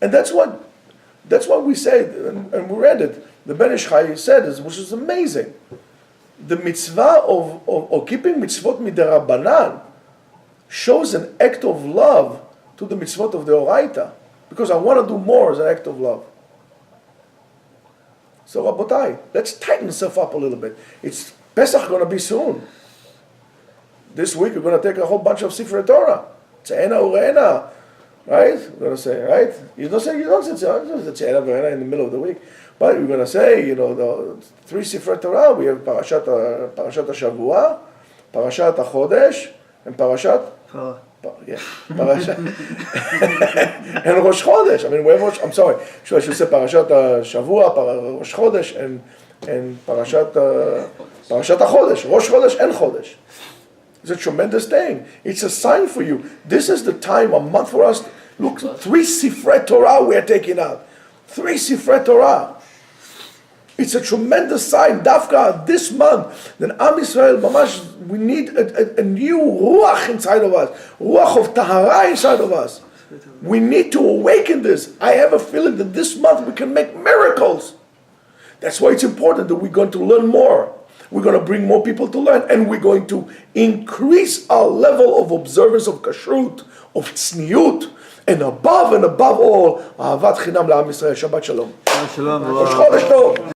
And that's what we say, and we read it. The Ben Ish Chai said, which is amazing. The mitzvah of keeping mitzvot midarabanan shows an act of love to the mitzvot of the Oraita, because I want to do more as an act of love. So Rabotai, let's tighten stuff up a little bit. It's Pesach going to be soon. This week we're going to take a whole bunch of Sifrei Torah. Tze'ena ure'ena. Right? We're going to say, right? You don't say Tze'ena ure'ena in the middle of the week. But we're going to say, the 3 Sifrei Torah. We have Parashat HaShavua, Parashat HaChodesh, and Parashat and Rosh Chodesh. I mean, we have I'm sorry. I should say Parashat Shavua, Rosh Chodesh, and Parashat HaChodesh, Rosh Chodesh and Chodesh. It's a tremendous thing. It's a sign for you. This is the time, a month for us. Look, 3 Sifrei Torah we are taking out. 3 Sifrei Torah. It's a tremendous sign. Dafka, this month, then Am Yisrael, Mamash, we need a new Ruach inside of us. Ruach of Tahara inside of us. We need to awaken this. I have a feeling that this month we can make miracles. That's why it's important that we're going to learn more. We're going to bring more people to learn, and we're going to increase our level of observance of kashrut, of tzniut, and above all, ahavat chinam la'am Yisrael. Shabbat shalom. Shalom. Rosh Chodesh Tov.